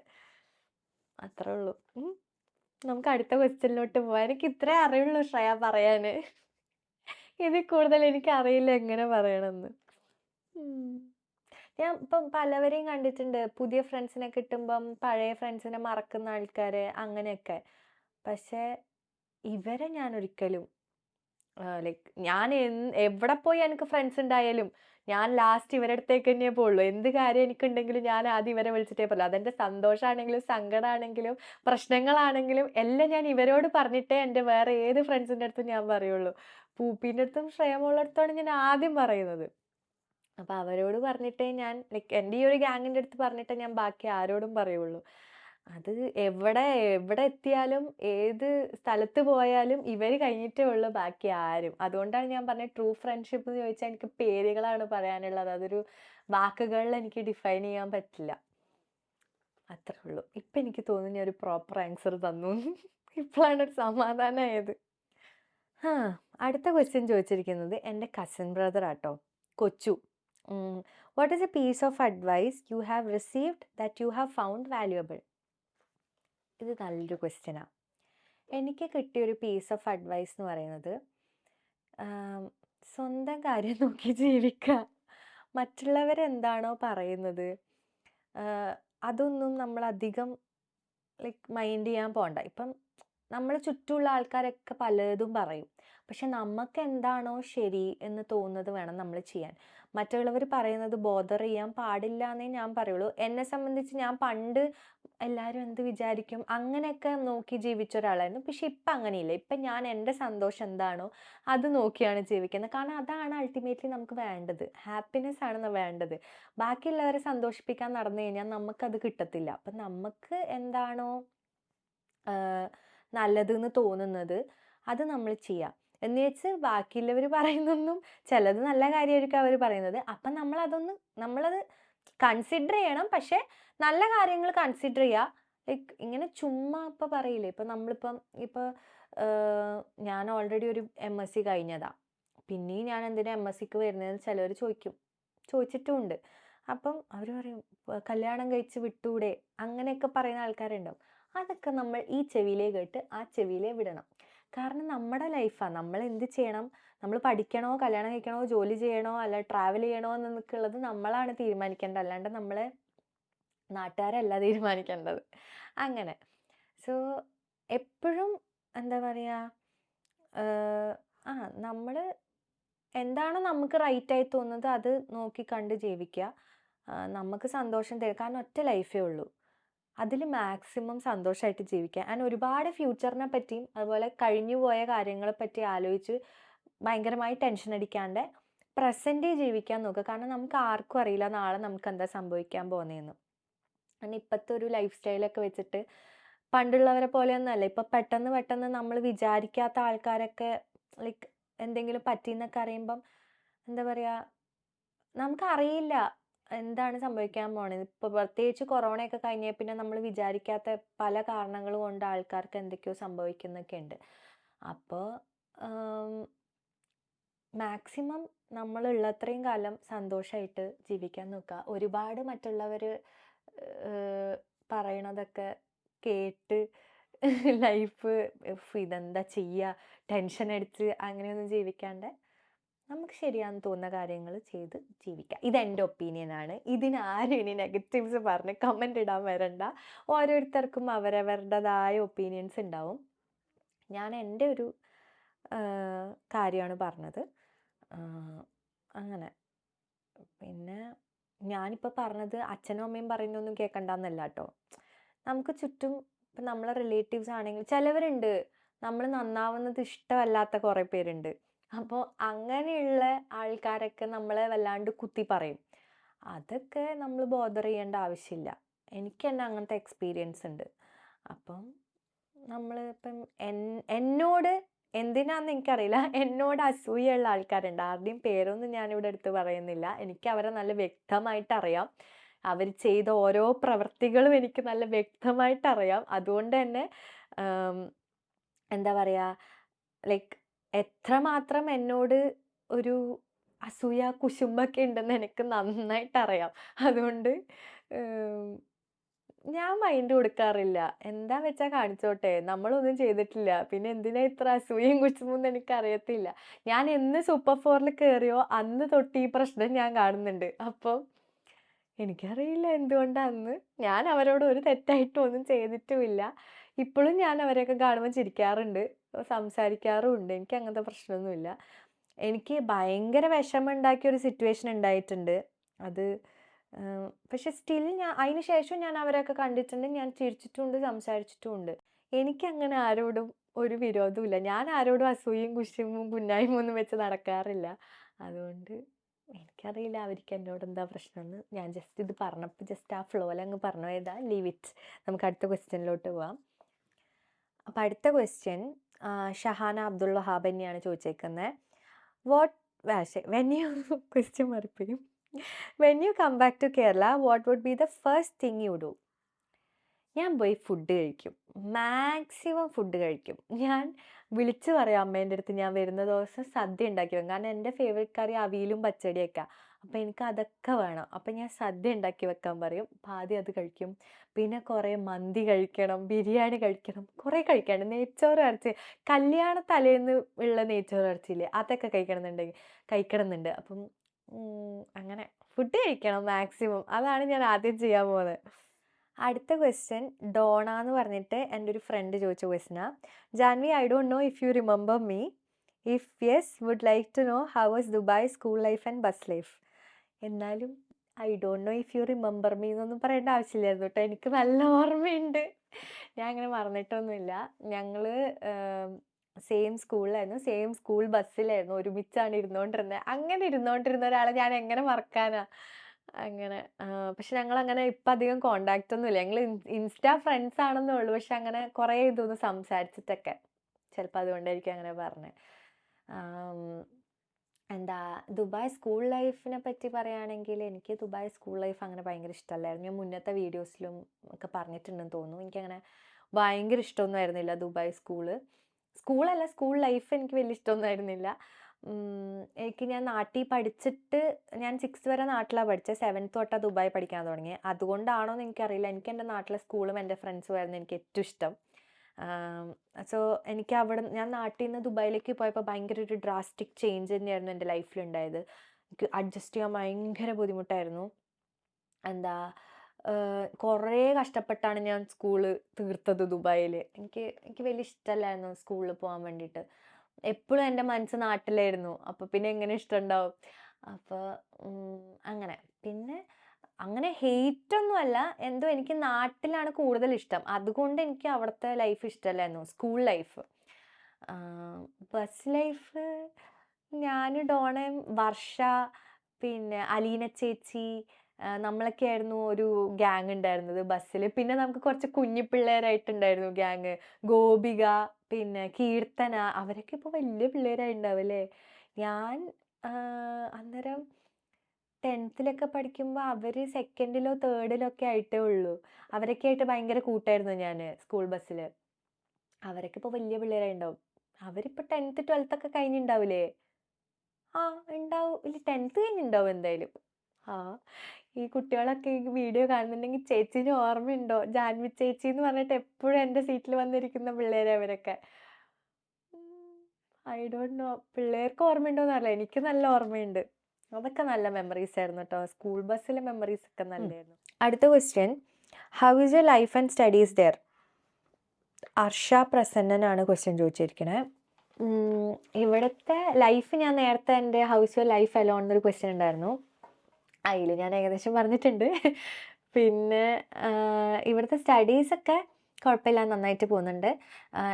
അത്രേ ഉള്ളൂ. നമുക്ക് അടുത്ത ക്വസ്റ്റ്യനിലോട്ട് പോവാം. എനിക്ക് ഇത്രേ അറിയുള്ളൂ ശ്രേയ പറയാൻ. ഇതിൽ കൂടുതൽ എനിക്കറിയില്ല എങ്ങനെ പറയണമെന്ന്. ഞാൻ ഇപ്പം പലവരെയും കണ്ടിട്ടുണ്ട്, പുതിയ ഫ്രണ്ട്സിനെ കിട്ടുമ്പം പഴയ ഫ്രണ്ട്സിനെ മറക്കുന്ന ആൾക്കാർ, അങ്ങനെയൊക്കെ. പക്ഷേ ഇവരെ ഞാൻ ഒരിക്കലും ലൈക്ക് ഞാൻ എവിടെ പോയി എനിക്ക് ഫ്രണ്ട്സ് ഉണ്ടായാലും ഞാൻ ലാസ്റ്റ് ഇവരുടെ അടുത്തേക്ക് തന്നെയേ പോകുള്ളൂ. എന്ത് കാര്യം എനിക്കുണ്ടെങ്കിലും ഞാൻ ആദ്യം ഇവരെ വിളിച്ചിട്ടേ പോകുള്ളൂ. അതെൻ്റെ സന്തോഷമാണെങ്കിലും സങ്കടമാണെങ്കിലും പ്രശ്നങ്ങളാണെങ്കിലും എല്ലാം ഞാൻ ഇവരോട് പറഞ്ഞിട്ടേ എൻ്റെ വേറെ ഏത് ഫ്രണ്ട്സിൻ്റെ അടുത്തും ഞാൻ പറയുള്ളൂ. പൂപ്പീൻ്റെ അടുത്തും ശ്രേയമോളുടെ അടുത്താണ് ഞാൻ ആദ്യം പറയുന്നത്. അപ്പം അവരോട് പറഞ്ഞിട്ടേ ഞാൻ ലൈക്ക് എൻ്റെ ഈ ഒരു ഗ്യാങ്ങിൻ്റെ അടുത്ത് പറഞ്ഞിട്ടേ ഞാൻ ബാക്കി ആരോടും പറയുള്ളൂ. അത് എവിടെ എത്തിയാലും ഏത് സ്ഥലത്ത് പോയാലും ഇവർ കഴിഞ്ഞിട്ടേ ഉള്ളൂ ബാക്കി ആരും. അതുകൊണ്ടാണ് ഞാൻ പറഞ്ഞത് ട്രൂ ഫ്രണ്ട്ഷിപ്പ് എന്ന് ചോദിച്ചാൽ എനിക്ക് പേരുകളാണ് പറയാനുള്ളത്. അതൊരു വാക്കുകളിൽ എനിക്ക് ഡിഫൈൻ ചെയ്യാൻ പറ്റില്ല. അത്രേ ഉള്ളൂ. ഇപ്പം എനിക്ക് തോന്നുന്നു ഞാൻ ഒരു പ്രോപ്പർ ആൻസർ തന്നു. ഇപ്പോഴാണ് ഒരു സമാധാനമായത്. അടുത്ത ക്വസ്റ്റ്യൻ ചോദിച്ചിരിക്കുന്നത് എൻ്റെ കസിൻ ബ്രദർ ആട്ടോ, കൊച്ചു. What is a piece of advice you have received that you have found valuable? ഇത് നല്ലൊരു ക്വസ്റ്റ്യനാണ്. എനിക്ക് കിട്ടിയൊരു പീസ് ഓഫ് അഡ്വൈസ് എന്ന് പറയുന്നത്, സ്വന്തം കാര്യം നോക്കി ജീവിക്കുക. മറ്റുള്ളവരെന്താണോ പറയുന്നത് അതൊന്നും നമ്മളധികം ലൈക്ക് മൈൻഡ് ചെയ്യാൻ പോകണ്ട. ഇപ്പം നമ്മൾ ചുറ്റുമുള്ള ആൾക്കാരൊക്കെ പലതും പറയും, പക്ഷെ നമുക്ക് എന്താണോ ശരി എന്ന് തോന്നുന്നത് വേണം നമ്മൾ ചെയ്യാൻ. മറ്റുള്ളവർ പറയുന്നത് ബോദർ ചെയ്യാൻ പാടില്ല എന്നേ ഞാൻ പറയുള്ളൂ. എന്നെ സംബന്ധിച്ച് ഞാൻ പണ്ട് എല്ലാവരും എന്ത് വിചാരിക്കും അങ്ങനെയൊക്കെ നോക്കി ജീവിച്ച ഒരാളായിരുന്നു. പക്ഷെ ഇപ്പം അങ്ങനെയില്ല. ഇപ്പം ഞാൻ എൻ്റെ സന്തോഷം എന്താണോ അത് നോക്കിയാണ് ജീവിക്കുന്നത്. കാരണം അതാണ് അൾട്ടിമേറ്റ്ലി നമുക്ക് വേണ്ടത്. ഹാപ്പിനെസ് ആണ് വേണ്ടത്. ബാക്കിയുള്ളവരെ സന്തോഷിപ്പിക്കാൻ നടന്നു കഴിഞ്ഞാൽ നമുക്കത് കിട്ടത്തില്ല. അപ്പം നമുക്ക് എന്താണോ നല്ലതെന്ന് തോന്നുന്നത് അത് നമ്മൾ ചെയ്യാം. എന്ന് വെച്ച് ബാക്കിയുള്ളവർ പറയുന്നൊന്നും, ചിലത് നല്ല കാര്യമായിരിക്കും അവർ പറയുന്നത്, അപ്പം നമ്മളത് കൺസിഡർ ചെയ്യണം. പക്ഷെ നല്ല കാര്യങ്ങൾ കൺസിഡർ ചെയ്യുക. ലൈക്ക് ഇങ്ങനെ ചുമ്മാ ഇപ്പം പറയില്ലേ, ഇപ്പം നമ്മളിപ്പം ഞാൻ ഓൾറെഡി ഒരു MSc കഴിഞ്ഞതാണ്, പിന്നെയും ഞാൻ എന്തിനാ MScക്ക് വരുന്നതെന്ന് ചിലവർ ചോദിച്ചിട്ടുമുണ്ട്. അപ്പം അവർ പറയും കല്യാണം കഴിച്ച് വിട്ടൂടെ, അങ്ങനെയൊക്കെ പറയുന്ന ആൾക്കാരുണ്ടാവും. അതൊക്കെ നമ്മൾ ഈ ചെവിയിലേ കേട്ട് ആ ചെവിയിലേ വിടണം. കാരണം നമ്മുടെ ലൈഫാണ്, നമ്മൾ എന്ത് ചെയ്യണം, നമ്മൾ പഠിക്കണോ, കല്യാണം കഴിക്കണോ, ജോലി ചെയ്യണോ, അല്ല ട്രാവൽ ചെയ്യണോ എന്നൊക്കെയുള്ളത് നമ്മളാണ് തീരുമാനിക്കേണ്ടത്. അല്ലാണ്ട് നമ്മളെ നാട്ടുകാരല്ല തീരുമാനിക്കേണ്ടത്. അങ്ങനെ സോ എപ്പോഴും എന്താ പറയുക, നമ്മൾ എന്താണോ നമുക്ക് റൈറ്റായി തോന്നുന്നത് അത് നോക്കി കണ്ട് ജീവിക്കുക. നമുക്ക് സന്തോഷം തരും. കാരണം ഒറ്റ ലൈഫേ ഉള്ളൂ, അതിൽ മാക്സിമം സന്തോഷമായിട്ട് ജീവിക്കുക. ആൻഡ് ഒരുപാട് ഫ്യൂച്ചറിനെ പറ്റിയും അതുപോലെ കഴിഞ്ഞു പോയ കാര്യങ്ങളെ പറ്റി ആലോചിച്ച് ഭയങ്കരമായി ടെൻഷൻ അടിക്കാണ്ട് പ്രസൻറ്റ് ജീവിക്കാൻ നോക്കുക. കാരണം നമുക്ക് ആർക്കും അറിയില്ല നാളെ നമുക്ക് എന്താ സംഭവിക്കാൻ പോകുന്നതെന്ന്. കാരണം ഇപ്പോഴത്തെ ഒരു ലൈഫ് സ്റ്റൈലൊക്കെ വെച്ചിട്ട് പണ്ടുള്ളവരെ പോലെയൊന്നുമല്ല. ഇപ്പം പെട്ടെന്ന് നമ്മൾ വിചാരിക്കാത്ത ആൾക്കാരൊക്കെ ലൈക്ക് എന്തെങ്കിലും പറ്റിയെന്നൊക്കെ അറിയുമ്പം എന്താ പറയുക, നമുക്കറിയില്ല എന്താണ് സംഭവിക്കാൻ പോണത്. ഇപ്പോൾ പ്രത്യേകിച്ച് കൊറോണയൊക്കെ കഴിഞ്ഞ പിന്നെ നമ്മൾ വിചാരിക്കാത്ത പല കാരണങ്ങൾ കൊണ്ട് ആൾക്കാർക്ക് എന്തൊക്കെയോ സംഭവിക്കുന്നൊക്കെ ഉണ്ട്. അപ്പോൾ മാക്സിമം നമ്മളുള്ളത്രയും കാലം സന്തോഷമായിട്ട് ജീവിക്കാൻ നോക്കുക. ഒരുപാട് മറ്റുള്ളവർ പറയണതൊക്കെ കേട്ട് ലൈഫ് ഇതെന്താ ചെയ്യുക ടെൻഷൻ അടിച്ച് അങ്ങനെയൊന്നും ജീവിക്കാണ്ട് നമുക്ക് ശരിയാണെന്ന് തോന്നുന്ന കാര്യങ്ങൾ ചെയ്ത് ജീവിക്കാം. ഇതെൻ്റെ ഒപ്പീനിയനാണ്. ഇതിനാരും ഇനി നെഗറ്റീവ്സ് പറഞ്ഞ് കമൻ്റ് ഇടാൻ വരണ്ട. ഓരോരുത്തർക്കും അവരവരുടേതായ ഒപ്പീനിയൻസ് ഉണ്ടാവും. ഞാൻ എൻ്റെ ഒരു കാര്യമാണ് പറഞ്ഞത്. അങ്ങനെ പിന്നെ ഞാനിപ്പോൾ പറഞ്ഞത് അച്ഛനും അമ്മയും പറയുന്നൊന്നും കേൾക്കണ്ടെന്നല്ല കേട്ടോ. നമുക്ക് ചുറ്റും ഇപ്പം നമ്മളെ റിലേറ്റീവ്സ് ആണെങ്കിൽ ചിലവരുണ്ട് നമ്മൾ നന്നാവുന്നത് ഇഷ്ടമല്ലാത്ത കുറേ പേരുണ്ട്. അപ്പോൾ അങ്ങനെയുള്ള ആൾക്കാരൊക്കെ നമ്മളെ വല്ലാണ്ട് കുത്തി പറയും. അതൊക്കെ നമ്മൾ ബോദർ ചെയ്യേണ്ട ആവശ്യമില്ല. എനിക്ക് തന്നെ അങ്ങനത്തെ എക്സ്പീരിയൻസ് ഉണ്ട്. അപ്പം നമ്മൾ ഇപ്പം എന്നോട് എന്തിനാന്ന് എനിക്കറിയില്ല, എന്നോട് അസൂയുള്ള ആൾക്കാരുണ്ട്. ആരുടെയും പേരൊന്നും ഞാനിവിടെ എടുത്ത് പറയുന്നില്ല. എനിക്ക് അവരെ നല്ല വ്യക്തമായിട്ട് അറിയാം. അവർ ചെയ്ത ഓരോ പ്രവൃത്തികളും എനിക്ക് നല്ല വ്യക്തമായിട്ട് അറിയാം. അതുകൊണ്ട് തന്നെ എന്താ പറയുക, ലൈക്ക് എത്രമാത്രം എന്നോട് ഒരു അസൂയ കുശുമ്പൊക്കെ ഉണ്ടെന്ന് എനിക്ക് നന്നായിട്ട് അറിയാം. അതുകൊണ്ട് ഞാൻ മൈൻഡ് കൊടുക്കാറില്ല. എന്താ വെച്ചാൽ കാണിച്ചോട്ടെ, നമ്മളൊന്നും ചെയ്തിട്ടില്ല. പിന്നെ എന്തിനാ ഇത്ര അസൂയയും കുശുമ്പും എനിക്കറിയത്തില്ല. ഞാൻ എന്ന് സൂപ്പർ 4ൽ കയറിയോ അന്ന് തൊട്ട് ഈ പ്രശ്നം ഞാൻ കാണുന്നുണ്ട്. അപ്പം എനിക്കറിയില്ല എന്തുകൊണ്ടാന്ന്. ഞാൻ അവരോട് ഒരു തെറ്റായിട്ടും ഒന്നും ചെയ്തിട്ടുമില്ല. ഇപ്പോഴും ഞാൻ അവരെയൊക്കെ കാണുമ്പോൾ ചിരിക്കാറുണ്ട്, സംസാരിക്കാറുമുണ്ട്. എനിക്ക് അങ്ങനത്തെ പ്രശ്നമൊന്നുമില്ല. എനിക്ക് ഭയങ്കര വിഷമമുണ്ടാക്കിയൊരു സിറ്റുവേഷൻ ഉണ്ടായിട്ടുണ്ട്. അത് പക്ഷെ സ്റ്റിൽ അതിന് ശേഷം ഞാൻ അവരെയൊക്കെ കണ്ടിട്ടുണ്ട്. ഞാൻ ചിരിച്ചിട്ടുമുണ്ട്, സംസാരിച്ചിട്ടുമുണ്ട്. എനിക്കങ്ങനെ ആരോടും ഒരു വിരോധമില്ല. ഞാൻ ആരോടും അസൂയയും കുശുമ്പും കുന്നായ്മ ഒന്നും വെച്ച് നടക്കാറില്ല. അതുകൊണ്ട് എനിക്കറിയില്ല അവർക്ക് എന്നോട് എന്താ പ്രശ്നമെന്ന്. ഞാൻ ജസ്റ്റ് ഇത് പറഞ്ഞപ്പോൾ ജസ്റ്റ് ആ ഫ്ലോയിൽ അങ്ങ് പറഞ്ഞു പോയതാ. Leave it. നമുക്ക് അടുത്ത ക്വസ്റ്റ്യനിലോട്ട് പോവാം. അപ്പം അടുത്ത ക്വസ്റ്റ്യൻ ഷഹാന അബ്ദുൾ വഹാബ് തന്നെയാണ് ചോദിച്ചേക്കുന്നത്. ക്വസ്റ്റ്യൻ മറിപ്പിക്കും. When you come back to Kerala what would be the first thing you do? ഞാൻ പോയി ഫുഡ് കഴിക്കും. മാക്സിമം ഫുഡ് കഴിക്കും. ഞാൻ വിളിച്ചു പറയാം അമ്മേൻ്റെ അടുത്ത് ഞാൻ വരുന്ന ദിവസം സദ്യ ഉണ്ടാക്കി വെക്കും. കാരണം എൻ്റെ ഫേവറേറ്റ് കറി അവിയലും പച്ചടിയൊക്കെ. അപ്പോൾ എനിക്ക് അതൊക്കെ വേണം. അപ്പം ഞാൻ സദ്യ ഉണ്ടാക്കി വെക്കാൻ പറയും. ആദ്യം അത് കഴിക്കും. പിന്നെ കുറേ മന്തി കഴിക്കണം, ബിരിയാണി കഴിക്കണം, കുറേ കഴിക്കാണ്ട്. നെയ്ച്ചോറ് ഇറച്ചി, കല്യാണ തലേന്ന് ഉള്ള നെയ്ച്ചോറ് ഇറച്ചിയില്ലേ, അതൊക്കെ കഴിക്കണമെന്നുണ്ട്. അപ്പം അങ്ങനെ ഫുഡ് കഴിക്കണം മാക്സിമം. അതാണ് ഞാൻ ആദ്യം ചെയ്യാൻ പോകുന്നത്. അടുത്ത ക്വസ്റ്റ്യൻ ഡോണ എന്ന് പറഞ്ഞിട്ട് എൻ്റെ ഒരു ഫ്രണ്ട് ചോദിച്ച ക്വസ്റ്റ്യനാണ്. Janvi, I don't know if you remember me. If yes, would like to know how was Dubai school life and bus life. എന്നാലും I don't know if you remember me എന്നൊന്നും പറയേണ്ട ആവശ്യമില്ലായിരുന്നു കേട്ടോ. എനിക്ക് നല്ല ഓർമ്മയുണ്ട്. ഞാൻ അങ്ങനെ മറന്നിട്ടൊന്നുമില്ല. ഞങ്ങൾ സെയിം സ്കൂളിലായിരുന്നു, സെയിം സ്കൂൾ ബസ്സിലായിരുന്നു, ഒരുമിച്ചാണ് ഇരുന്നുകൊണ്ടിരുന്നത്. അങ്ങനെ ഇരുന്നുകൊണ്ടിരുന്ന ഒരാളെ ഞാൻ എങ്ങനെ മറക്കാനാ? അങ്ങനെ പക്ഷെ ഞങ്ങളങ്ങനെ ഇപ്പം അധികം കോണ്ടാക്റ്റ് ഒന്നുമില്ല. ഞങ്ങൾ ഇൻസ്റ്റാ ഫ്രണ്ട്സ് ആണെന്നേ ഉള്ളൂ. പക്ഷെ അങ്ങനെ കുറേ ഇതൊന്നും സംസാരിച്ചിട്ടൊക്കെ. ചിലപ്പോൾ അതുകൊണ്ടായിരിക്കും അങ്ങനെ പറഞ്ഞത്. എന്താ ദുബായ് സ്കൂൾ ലൈഫിനെ പറ്റി പറയുകയാണെങ്കിൽ എനിക്ക് ദുബായ് സ്കൂൾ ലൈഫ് അങ്ങനെ ഭയങ്കര ഇഷ്ടമല്ലായിരുന്നു. ഞാൻ മുന്നത്തെ വീഡിയോസിലും ഒക്കെ പറഞ്ഞിട്ടുണ്ടെന്ന് തോന്നുന്നു. എനിക്കങ്ങനെ ഭയങ്കര ഇഷ്ടമൊന്നും ആയിരുന്നില്ല ദുബായ് സ്കൂളല്ല, സ്കൂൾ ലൈഫ് എനിക്ക് വലിയ ഇഷ്ടമൊന്നും ആയിരുന്നില്ല. ഞാൻ നാട്ടിൽ പഠിച്ചിട്ട് ഞാൻ 6th വരെ നാട്ടിലാണ് പഠിച്ചത്. 7th തൊട്ടാണ് ദുബായ് പഠിക്കാൻ തുടങ്ങിയത്. അതുകൊണ്ടാണോ എന്ന് എനിക്കറിയില്ല. എനിക്ക് എൻ്റെ നാട്ടിലെ സ്കൂളും എൻ്റെ ഫ്രണ്ട്സും ആയിരുന്നു എനിക്ക് ഏറ്റവും ഇഷ്ടം. സോ എനിക്ക് ഞാൻ നാട്ടിൽ നിന്ന് ദുബായിലേക്ക് പോയപ്പോൾ ഭയങ്കര ഒരു ഡ്രാസ്റ്റിക് ചേഞ്ച് തന്നെയായിരുന്നു എൻ്റെ ലൈഫിലുണ്ടായത്. എനിക്ക് അഡ്ജസ്റ്റ് ചെയ്യാൻ ഭയങ്കര ബുദ്ധിമുട്ടായിരുന്നു. കുറേ കഷ്ടപ്പെട്ടാണ് ഞാൻ സ്കൂള് തീർത്തത് ദുബായിൽ. എനിക്ക് വലിയ ഇഷ്ടമല്ലായിരുന്നു സ്കൂളിൽ പോകാൻ വേണ്ടിയിട്ട്. എപ്പോഴും എൻ്റെ മനസ്സ് നാട്ടിലായിരുന്നു. അപ്പോൾ പിന്നെ എങ്ങനെ ഇഷ്ടമുണ്ടാവും? അപ്പോൾ അങ്ങനെ പിന്നെ അങ്ങനെ ഹെയ്റ്റൊന്നുമല്ല, എന്തോ എനിക്ക് നാട്ടിലാണ് കൂടുതൽ ഇഷ്ടം. അതുകൊണ്ട് എനിക്ക് അവിടുത്തെ ലൈഫ് ഇഷ്ടമല്ലായിരുന്നു, സ്കൂൾ ലൈഫ്. ബസ് ലൈഫ് ഞാൻ, ഡോണയും, വർഷ, പിന്നെ അലീന ചേച്ചി, നമ്മളൊക്കെ ആയിരുന്നു ഒരു ഗ്യാങ് ഉണ്ടായിരുന്നത് ബസ്സിൽ. പിന്നെ നമുക്ക് കുറച്ച് കുഞ്ഞു പിള്ളേരായിട്ടുണ്ടായിരുന്നു ഗ്യാങ്. ഗോപിക, പിന്നെ കീർത്തന, അവരൊക്കെ ഇപ്പോൾ വലിയ പിള്ളേരായിട്ടുണ്ടാവും അല്ലേ? ഞാൻ അന്നേരം 10th പഠിക്കുമ്പോൾ അവർ 2nd 3rd ഒക്കെ ആയിട്ടേ ഉള്ളൂ. അവരൊക്കെ ആയിട്ട് ഭയങ്കര കൂട്ടായിരുന്നു ഞാൻ സ്കൂൾ ബസ്സിൽ. അവരൊക്കെ ഇപ്പോൾ വലിയ പിള്ളേരായിട്ടുണ്ടാവും. അവരിപ്പോൾ 10th 12th ഒക്കെ കഴിഞ്ഞിട്ടുണ്ടാവില്ലേ? ആ ഉണ്ടാവും. ഇല്ല, 10th കഴിഞ്ഞിട്ടുണ്ടാവും എന്തായാലും. ഈ കുട്ടികളൊക്കെ ഈ വീഡിയോ കാണുന്നുണ്ടെങ്കിൽ ചേച്ചീനെ ഓർമ്മയുണ്ടോ? ജാൻവി ചേച്ചി എന്ന് പറഞ്ഞിട്ട് എപ്പോഴും എൻ്റെ സീറ്റിൽ വന്നിരിക്കുന്ന പിള്ളേരെ അവരൊക്കെ. ഐ ഡോണ്ട് നോ, പിള്ളേർക്ക് ഓർമ്മയുണ്ടോയെന്ന് അറിയില്ല. എനിക്ക് നല്ല ഓർമ്മയുണ്ട്. അതൊക്കെ നല്ല മെമ്മറീസ് ആയിരുന്നു കേട്ടോ. സ്കൂൾ ബസ്സിലെ മെമ്മറീസ് ഒക്കെ നല്ലതായിരുന്നു. അടുത്ത question, how is your life and studies there? Arsha പ്രസന്നനാണ് ക്വസ്റ്റ്യൻ ചോദിച്ചിരിക്കുന്നത്. ഇവിടുത്തെ ലൈഫ് ഞാൻ നേരത്തെ എൻ്റെ ഹൗസ് യുവർ ലൈഫ് അലോൺ എന്നൊരു ക്വസ്റ്റ്യൻ ഉണ്ടായിരുന്നു, അതിൽ ഞാൻ ഏകദേശം പറഞ്ഞിട്ടുണ്ട്. പിന്നെ ഇവിടുത്തെ സ്റ്റഡീസൊക്കെ കുഴപ്പമില്ല, നന്നായിട്ട് പോകുന്നുണ്ട്.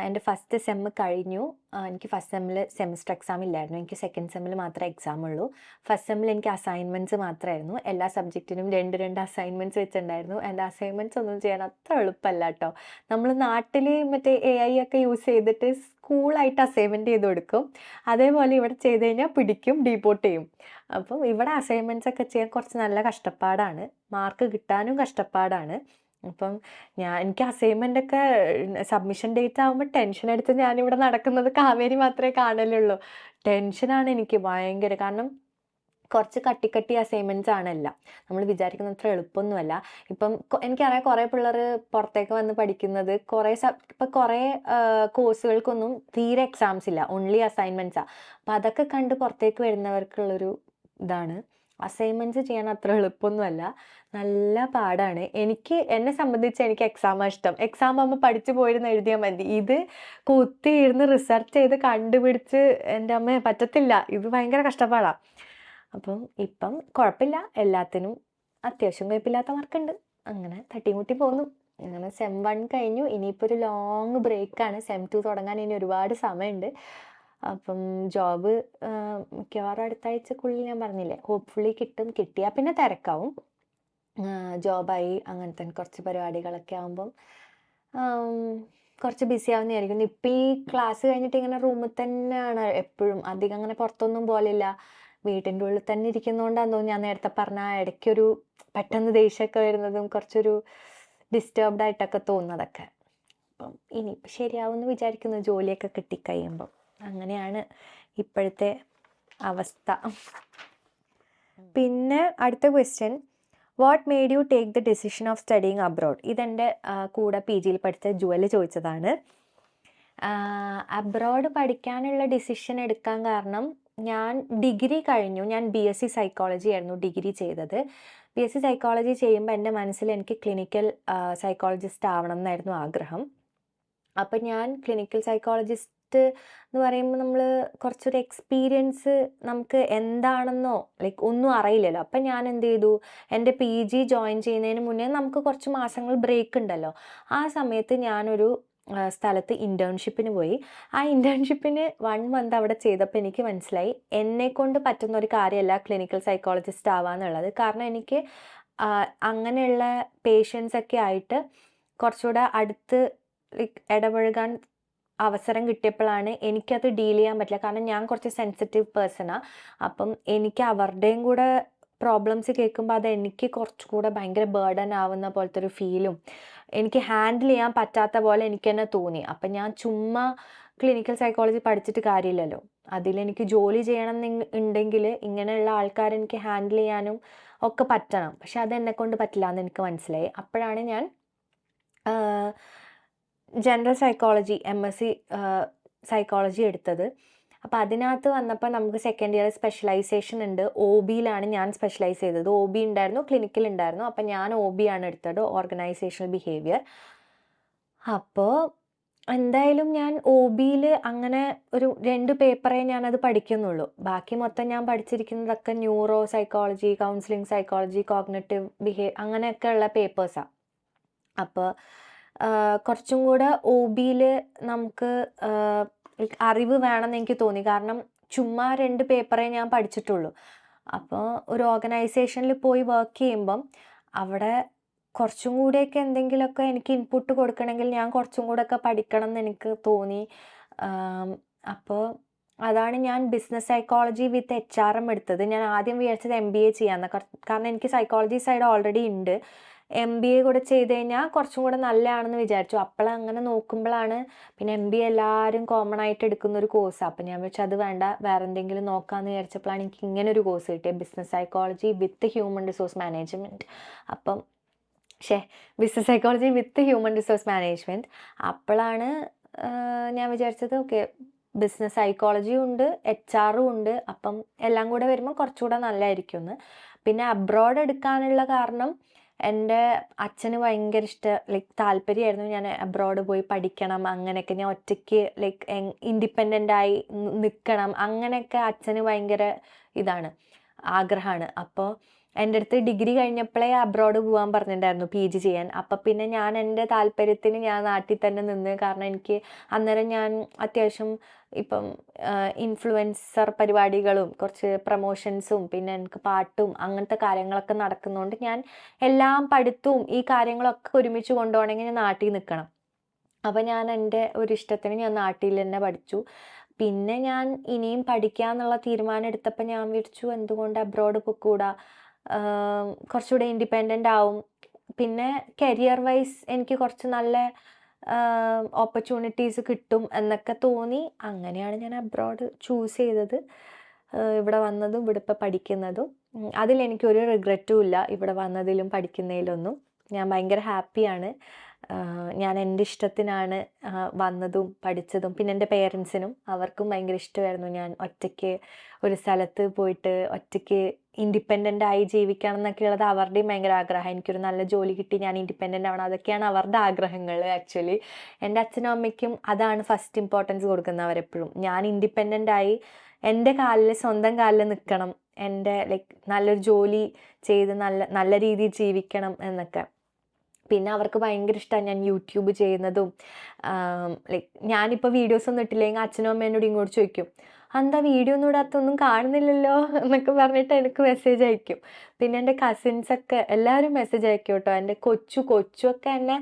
എൻ്റെ ഫസ്റ്റ് സെമ്മ് കഴിഞ്ഞു. എനിക്ക് ഫസ്റ്റ് സെമ്മിൽ സെമിസ്റ്റർ എക്സാം ഇല്ലായിരുന്നു. എനിക്ക് സെക്കൻഡ് സെമ്മിൽ മാത്രമേ എക്സാം ഉള്ളൂ. ഫസ്റ്റ് സെമ്മിൽ എനിക്ക് അസൈൻമെൻറ്റ്സ് മാത്രമായിരുന്നു. എല്ലാ സബ്ജക്റ്റിനും 2 അസൈൻമെൻറ്റ്സ് വെച്ചിട്ടുണ്ടായിരുന്നു. എൻ്റെ അസൈൻമെൻറ്റ്സ് ഒന്നും ചെയ്യാൻ അത്ര എളുപ്പമല്ല കേട്ടോ. നമ്മൾ നാട്ടിൽ മറ്റേ AI ഒക്കെ യൂസ് ചെയ്തിട്ട് സ്കൂളായിട്ട് അസൈൻമെൻറ്റ് ചെയ്ത് കൊടുക്കും. അതേപോലെ ഇവിടെ ചെയ്ത് കഴിഞ്ഞാൽ പിടിക്കും, ഡീപ്പോർട്ട് ചെയ്യും. അപ്പം ഇവിടെ അസൈൻമെൻറ്റ്സ് ഒക്കെ ചെയ്യാൻ കുറച്ച് നല്ല കഷ്ടപ്പാടാണ്. മാർക്ക് കിട്ടാനും കഷ്ടപ്പാടാണ്. അപ്പം എനിക്ക് അസൈൻമെൻ്റ് ഒക്കെ സബ്മിഷൻ ഡേറ്റ് ആകുമ്പോൾ ടെൻഷൻ അടിച്ച് ഞാനിവിടെ നടക്കുന്നത് കാവേരി മാത്രമേ കാണലുള്ളൂ. ടെൻഷനാണ് എനിക്ക് ഭയങ്കര. കാരണം കുറച്ച് കട്ടി അസൈൻമെൻറ്റ്സ് ആണെല്ലാം. നമ്മൾ വിചാരിക്കുന്ന അത്ര എളുപ്പമൊന്നുമല്ല. ഇപ്പം എനിക്കറിയാം കുറേ പിള്ളേർ പുറത്തേക്ക് വന്ന് പഠിക്കുന്നത് ഇപ്പം കുറേ കോഴ്സുകൾക്കൊന്നും തീരെ എക്സാംസ് ഇല്ല, ഓൺലി അസൈൻമെൻറ്റ്സാണ്. അപ്പം അതൊക്കെ കണ്ട് പുറത്തേക്ക് വരുന്നവർക്കുള്ളൊരു ഇതാണ്. അസൈൻമെൻറ്റ്സ് ചെയ്യാൻ അത്ര എളുപ്പമൊന്നുമല്ല, നല്ല പാടാണ്. എന്നെ സംബന്ധിച്ച് എനിക്ക് എക്സാമാണ് ഇഷ്ടം. എക്സാം ആകുമ്പോൾ പഠിച്ചു പോയിരുന്ന് എഴുതിയാൽ മതി. ഇത് കുത്തിയിരുന്ന് റിസർച്ച് ചെയ്ത് കണ്ടുപിടിച്ച് എൻ്റെ അമ്മ പറ്റത്തില്ല. ഇത് ഭയങ്കര കഷ്ടപ്പാടാണ്. അപ്പം ഇപ്പം കുഴപ്പമില്ല, എല്ലാത്തിനും അത്യാവശ്യം കുഴപ്പമില്ലാത്ത മാർക്കുണ്ട്. അങ്ങനെ തട്ടിമുട്ടി പോന്നു. അങ്ങനെ സെം 1 കഴിഞ്ഞു. ഇനിയിപ്പോൾ ഒരു ലോങ് ബ്രേക്കാണ്. സെം 2 തുടങ്ങാൻ ഇനി ഒരുപാട് സമയമുണ്ട്. അപ്പം ജോബ് മിക്കവാറും അടുത്ത ആഴ്ചക്കുള്ളിൽ ഞാൻ പറഞ്ഞില്ലേ, ഹോപ്പ്ഫുള്ളി കിട്ടും. കിട്ടിയാൽ പിന്നെ തിരക്കാവും. ജോബായി അങ്ങനത്തെ കുറച്ച് പരിപാടികളൊക്കെ ആകുമ്പം കുറച്ച് ബിസി ആവുന്നതായിരിക്കും. ഇപ്പം ഈ ക്ലാസ് കഴിഞ്ഞിട്ട് ഇങ്ങനെ റൂമിൽ തന്നെയാണ് എപ്പോഴും, അധികം അങ്ങനെ പുറത്തൊന്നും പോലില്ല. വീട്ടിൻ്റെ ഉള്ളിൽ തന്നെ ഇരിക്കുന്നതുകൊണ്ടാണെന്ന് തോന്നുന്നു ഞാൻ നേരത്തെ പറഞ്ഞ ഇടയ്ക്കൊരു പെട്ടെന്ന് ദേഷ്യമൊക്കെ വരുന്നതും കുറച്ചൊരു ഡിസ്റ്റർബ്ഡ് ആയിട്ടൊക്കെ തോന്നുന്നതൊക്കെ. അപ്പം ഇനിയിപ്പോൾ ശരിയാവുമെന്ന് വിചാരിക്കുന്നു ജോലിയൊക്കെ കിട്ടിക്കഴിയുമ്പം. അങ്ങനെയാണ് ഇപ്പോഴത്തെ അവസ്ഥ. പിന്നെ അടുത്ത question, what made you take the decision of studying abroad? ഇതെൻ്റെ കൂടെ PGയിൽ പഠിച്ച ജുവൽ ചോദിച്ചതാണ്. അബ്രോഡ് പഠിക്കാനുള്ള ഡിസിഷൻ എടുക്കാൻ കാരണം, ഞാൻ ഡിഗ്രി കഴിഞ്ഞു. ഞാൻ BSc സൈക്കോളജി ആയിരുന്നു ഡിഗ്രി ചെയ്തത്. BSc സൈക്കോളജി ചെയ്യുമ്പോൾ എൻ്റെ മനസ്സിൽ എനിക്ക് ക്ലിനിക്കൽ സൈക്കോളജിസ്റ്റ് ആവണം എന്നായിരുന്നു ആഗ്രഹം. അപ്പം ഞാൻ ക്ലിനിക്കൽ സൈക്കോളജിസ്റ്റ് എന്ന് പറയുമ്പോൾ നമ്മൾ കുറച്ചൊരു എക്സ്പീരിയൻസ്, നമുക്ക് എന്താണെന്നോ ഒന്നും അറിയില്ലല്ലോ. അപ്പം ഞാൻ എന്ത് ചെയ്തു, എൻ്റെ PG ജോയിൻ ചെയ്യുന്നതിന് മുന്നേ നമുക്ക് കുറച്ച് മാസങ്ങൾ ബ്രേക്ക് ഉണ്ടല്ലോ. ആ സമയത്ത് ഞാനൊരു സ്ഥലത്ത് ഇൻറ്റേൺഷിപ്പിന് പോയി. ആ ഇൻറ്റേൺഷിപ്പിന് 1 മന്ത് അവിടെ ചെയ്തപ്പോൾ എനിക്ക് മനസ്സിലായി എന്നെക്കൊണ്ട് പറ്റുന്ന ഒരു കാര്യമല്ല ക്ലിനിക്കൽ സൈക്കോളജിസ്റ്റ് ആവാന്നുള്ളത്. കാരണം എനിക്ക് അങ്ങനെയുള്ള പേഷ്യൻസൊക്കെ ആയിട്ട് കുറച്ചുകൂടെ അടുത്ത് ഇടപഴകാൻ അവസരം കിട്ടിയപ്പോഴാണ് എനിക്കത് ഡീൽ ചെയ്യാൻ പറ്റില്ല. കാരണം ഞാൻ കുറച്ച് സെൻസിറ്റീവ് പേഴ്സണാണ്. അപ്പം എനിക്ക് അവരുടെയും കൂടെ പ്രോബ്ലംസ് കേൾക്കുമ്പോൾ അത് എനിക്ക് കുറച്ചുകൂടെ ഭയങ്കര ബേർഡൻ ആവുന്ന പോലത്തെ ഒരു ഫീലും എനിക്ക് ഹാൻഡിൽ ചെയ്യാൻ പറ്റാത്ത പോലെ എനിക്ക് തന്നെ തോന്നി. അപ്പം ഞാൻ ചുമ്മാ ക്ലിനിക്കൽ സൈക്കോളജി പഠിച്ചിട്ട് കാര്യമില്ലല്ലോ, അതിലെനിക്ക് ജോലി ചെയ്യണം ഉണ്ടെങ്കിൽ ഇങ്ങനെയുള്ള ആൾക്കാരെ എനിക്ക് ഹാൻഡിൽ ചെയ്യാനും ഒക്കെ പറ്റണം. പക്ഷെ അതെന്നെക്കൊണ്ട് പറ്റില്ല എന്ന് എനിക്ക് മനസ്സിലായി. അപ്പോഴാണ് ഞാൻ ജനറൽ സൈക്കോളജി MSc സൈക്കോളജി എടുത്തത്. അപ്പോൾ അതിനകത്ത് വന്നപ്പോൾ നമുക്ക് സെക്കൻഡ് ഇയർ സ്പെഷ്യലൈസേഷൻ ഉണ്ട്. OBയിലാണ് ഞാൻ സ്പെഷ്യലൈസ് ചെയ്തത്. OB ഉണ്ടായിരുന്നു, ക്ലിനിക്കൽ ഉണ്ടായിരുന്നു. അപ്പം ഞാൻ OB ആണ് എടുത്തത്, ഓർഗനൈസേഷണൽ ബിഹേവിയർ. അപ്പോൾ എന്തായാലും ഞാൻ OBയിൽ അങ്ങനെ ഒരു 2 പേപ്പറേ ഞാനത് പഠിക്കുന്നുള്ളൂ. ബാക്കി മൊത്തം ഞാൻ പഠിച്ചിരിക്കുന്നതൊക്കെ neuropsychology, counselling psychology, cognitive അങ്ങനെയൊക്കെ ഉള്ള പേപ്പേഴ്സാണ്. അപ്പോൾ കുറച്ചും കൂടെ OBയിൽ നമുക്ക് അറിവ് വേണമെന്ന് എനിക്ക് തോന്നി. കാരണം ചുമ്മാ 2 പേപ്പറേ ഞാൻ പഠിച്ചിട്ടുള്ളൂ. അപ്പോൾ ഒരു ഓർഗനൈസേഷനിൽ പോയി വർക്ക് ചെയ്യുമ്പം അവിടെ കുറച്ചും കൂടെയൊക്കെ എന്തെങ്കിലുമൊക്കെ എനിക്ക് ഇൻപുട്ട് കൊടുക്കണമെങ്കിൽ ഞാൻ കുറച്ചും കൂടെയൊക്കെ പഠിക്കണം എന്ന് എനിക്ക് തോന്നി. അപ്പോൾ അതാണ് ഞാൻ ബിസിനസ് സൈക്കോളജി വിത്ത് HRM എടുത്തത്. ഞാൻ ആദ്യം വിചാരിച്ചത് MBA ചെയ്യാമെന്ന്. കാരണം എനിക്ക് സൈക്കോളജി സൈഡ് ഓൾറെഡി ഉണ്ട്. MBA കൂടെ ചെയ്ത് കഴിഞ്ഞാൽ കുറച്ചും കൂടെ നല്ലതാണെന്ന് വിചാരിച്ചു. അങ്ങനെ നോക്കുമ്പോഴാണ് പിന്നെ MBA എല്ലാവരും കോമൺ ആയിട്ട് എടുക്കുന്ന ഒരു കോഴ്സാണ്. അപ്പം ഞാൻ വെച്ചാൽ അത് വേണ്ട, വേറെ എന്തെങ്കിലും നോക്കാമെന്ന് വിചാരിച്ചപ്പോഴാണ് എനിക്ക് ഇങ്ങനെ ഒരു കോഴ്സ് കിട്ടിയത്, business psychology with human resource management. അപ്പം business psychology with human resource management. അപ്പോഴാണ് ഞാൻ വിചാരിച്ചത് ഓക്കെ, ബിസിനസ് സൈക്കോളജിയും ഉണ്ട്, HRും ഉണ്ട്, അപ്പം എല്ലാം കൂടെ വരുമ്പോൾ കുറച്ചുകൂടെ നല്ലതായിരിക്കും എന്ന്. പിന്നെ അബ്രോഡ് എടുക്കാനുള്ള കാരണം, എൻ്റെ അച്ഛന് ഭയങ്കര താല്പര്യമായിരുന്നു ഞാൻ അബ്രോഡ് പോയി പഠിക്കണം, അങ്ങനെയൊക്കെ ഞാൻ ഒറ്റയ്ക്ക് ഇൻഡിപെൻഡൻ്റായി നിൽക്കണം, അങ്ങനെയൊക്കെ അച്ഛന് ഭയങ്കര ഇതാണ്. ആഗ്രഹമാണ്. അപ്പോൾ എൻ്റെ അടുത്ത് ഡിഗ്രി കഴിഞ്ഞപ്പോഴേ അബ്രോഡ് പോകാൻ പറഞ്ഞിട്ടുണ്ടായിരുന്നു PG ചെയ്യാൻ. അപ്പം പിന്നെ ഞാൻ എൻ്റെ താല്പര്യത്തിന് ഞാൻ നാട്ടിൽ തന്നെ നിന്ന്. കാരണം എനിക്ക് അന്നേരം ഞാൻ അത്യാവശ്യം ഇപ്പം ഇൻഫ്ലുവൻസർ പരിപാടികളും കുറച്ച് പ്രൊമോഷൻസും പിന്നെ എനിക്ക് പാട്ടും അങ്ങനത്തെ കാര്യങ്ങളൊക്കെ നടക്കുന്നതുകൊണ്ട് ഞാൻ എല്ലാം പഠിത്തവും ഈ കാര്യങ്ങളൊക്കെ ഒരുമിച്ച് കൊണ്ടുപോകണമെങ്കിൽ ഞാൻ നാട്ടിൽ നിൽക്കണം. അപ്പം ഞാൻ എൻ്റെ ഒരു ഇഷ്ടത്തിന് ഞാൻ നാട്ടിൽ തന്നെ പഠിച്ചു. പിന്നെ ഞാൻ ഇനിയും പഠിക്കാന്നുള്ള തീരുമാനം എടുത്തപ്പോൾ ഞാൻ വിചാരിച്ചു എന്തുകൊണ്ട് അബ്രോഡ് പൊയ്ക്കൂടാ, കുറച്ചുകൂടെ ഇൻഡിപെൻഡൻ്റ് ആവും. പിന്നെ കരിയർ വൈസ് എനിക്ക് കുറച്ച് നല്ല ഓപ്പർച്യൂണിറ്റീസ് കിട്ടും എന്നൊക്കെ തോന്നി. അങ്ങനെയാണ് ഞാൻ അബ്രോഡ് ചൂസ് ചെയ്തത്. ഇവിടെ വന്നതും ഇവിടെ ഇപ്പോൾ പഠിക്കുന്നതും അതിലെനിക്കൊരു റിഗ്രറ്റും ഇല്ല. ഇവിടെ വന്നതിലും പഠിക്കുന്നതിലൊന്നും ഞാൻ ഭയങ്കര ഹാപ്പിയാണ്. ഞാൻ എൻ്റെ ഇഷ്ടത്തിനാണ് വന്നതും പഠിച്ചതും. പിന്നെ എൻ്റെ പേരൻസിനും അവർക്കും ഭയങ്കര ഇഷ്ടമായിരുന്നു ഞാൻ ഒറ്റയ്ക്ക് ഒരു സ്ഥലത്ത് പോയിട്ട് ഒറ്റയ്ക്ക് ഇൻഡിപെൻഡൻ്റ് ആയി ജീവിക്കണം എന്നൊക്കെയുള്ളത് അവരുടെയും ഭയങ്കര ആഗ്രഹം. എനിക്കൊരു നല്ല ജോലി കിട്ടി ഞാൻ ഇൻഡിപെൻഡൻ്റ് ആവണം, അതൊക്കെയാണ് അവരുടെ ആഗ്രഹങ്ങൾ. ആക്ച്വലി എൻ്റെ അച്ഛനും അമ്മയ്ക്കും അതാണ് ഫസ്റ്റ് ഇമ്പോർട്ടൻസ് കൊടുക്കുന്നവരെപ്പോഴും. ഞാൻ ഇൻഡിപെൻഡൻ്റ് ആയി എൻ്റെ കാലിൽ സ്വന്തം കാലിൽ നിൽക്കണം, എൻ്റെ ലൈക്ക് നല്ലൊരു ജോലി ചെയ്ത് നല്ല നല്ല രീതിയിൽ ജീവിക്കണം എന്നൊക്കെ. പിന്നെ അവർക്ക് ഭയങ്കര ഇഷ്ടമാണ് ഞാൻ യൂട്യൂബ് ചെയ്യുന്നതും. ലൈക്ക് ഞാനിപ്പോൾ വീഡിയോസ് ഒന്നും ഇട്ടില്ലെങ്കിൽ അച്ഛനും അമ്മേനോട് ഇങ്ങോട്ട് ചോദിക്കും, എന്താ വീഡിയോ ഒന്നും ഇടാത്തൊന്നും കാണുന്നില്ലല്ലോ എന്നൊക്കെ പറഞ്ഞിട്ട് എനിക്ക് മെസ്സേജ് അയക്കും. പിന്നെ എൻ്റെ കസിൻസൊക്കെ എല്ലാവരും മെസ്സേജ് അയക്കും കേട്ടോ. എൻ്റെ കൊച്ചുമൊക്കെ എന്നെ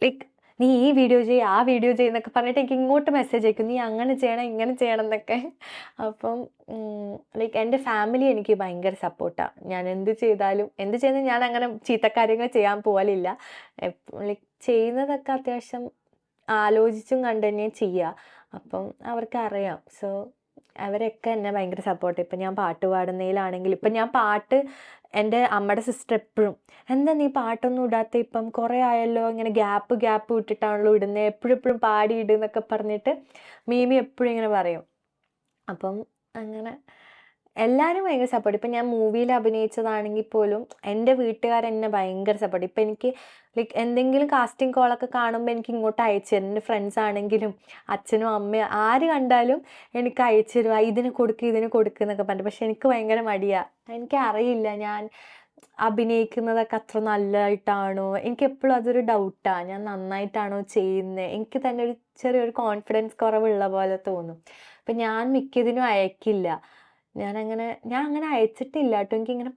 ലൈക്ക് നീ ഈ വീഡിയോ ചെയ്യ് ആ വീഡിയോ ചെയ്യുന്നൊക്കെ പറഞ്ഞിട്ട് എനിക്ക് ഇങ്ങോട്ട് മെസ്സേജ് അയക്കും, നീ അങ്ങനെ ചെയ്യണം ഇങ്ങനെ ചെയ്യണം എന്നൊക്കെ. അപ്പം ലൈക്ക് എൻ്റെ ഫാമിലി എനിക്ക് ഭയങ്കര സപ്പോർട്ടാണ്. ഞാൻ എന്ത് ചെയ്താലും ഞാൻ അങ്ങനെ ചീത്തക്കാര്യങ്ങൾ ചെയ്യാൻ പോകലില്ല. ലൈക്ക് ചെയ്യുന്നതൊക്കെ അത്യാവശ്യം ആലോചിച്ചും കണ്ടു തന്നെ ചെയ്യുക. അപ്പം അവർക്കറിയാം. സോ അവരൊക്കെ എന്നെ ഭയങ്കര സപ്പോർട്ട്. ഇപ്പം ഞാൻ പാട്ട് പാടുന്നതിലാണെങ്കിൽ ഇപ്പം ഞാൻ പാട്ട് എൻ്റെ അമ്മയുടെ സിസ്റ്റർ എപ്പോഴും എന്താ നീ പാട്ടൊന്നും ഇടാത്ത, ഇപ്പം കുറേ ആയല്ലോ ഇങ്ങനെ ഗ്യാപ്പ് വിട്ടിട്ടാണല്ലോ ഇടുന്നത്, എപ്പോഴും പാടിയിടുന്നൊക്കെ പറഞ്ഞിട്ട് മീമി എപ്പോഴും ഇങ്ങനെ പറയും. അപ്പം അങ്ങനെ എല്ലാവരും ഭയങ്കര സപ്പോർട്ട്. ഇപ്പം ഞാൻ മൂവിയിൽ അഭിനയിച്ചതാണെങ്കിൽ പോലും എൻ്റെ വീട്ടുകാരെന്നെ ഭയങ്കര സപ്പോർട്ട്. ഇപ്പം എനിക്ക് ലൈക്ക് എന്തെങ്കിലും കാസ്റ്റിംഗ് കോളൊക്കെ കാണുമ്പോൾ എനിക്ക് ഇങ്ങോട്ട് അയച്ചു തരും. എൻ്റെ ഫ്രണ്ട്സ് ആണെങ്കിലും അച്ഛനും അമ്മയും ആര് കണ്ടാലും എനിക്ക് അയച്ചു തരും, ഇതിന് കൊടുക്കുക എന്നൊക്കെ പറഞ്ഞിട്ട്. പക്ഷെ എനിക്ക് ഭയങ്കര മടിയാണ്. എനിക്കറിയില്ല ഞാൻ അഭിനയിക്കുന്നതൊക്കെ അത്ര നല്ലതായിട്ടാണോ, എനിക്കെപ്പോഴും അതൊരു ഡൗട്ടാണ്. ഞാൻ നന്നായിട്ടാണോ ചെയ്യുന്നത്, എനിക്ക് തന്നെ ഒരു ചെറിയൊരു കോൺഫിഡൻസ് കുറവുള്ള പോലെ തോന്നും. അപ്പം ഞാൻ മിക്കതിനും അയക്കില്ല. ഞാൻ അങ്ങനെ അയച്ചിട്ടില്ല കേട്ടോ. എനിക്കിങ്ങനെ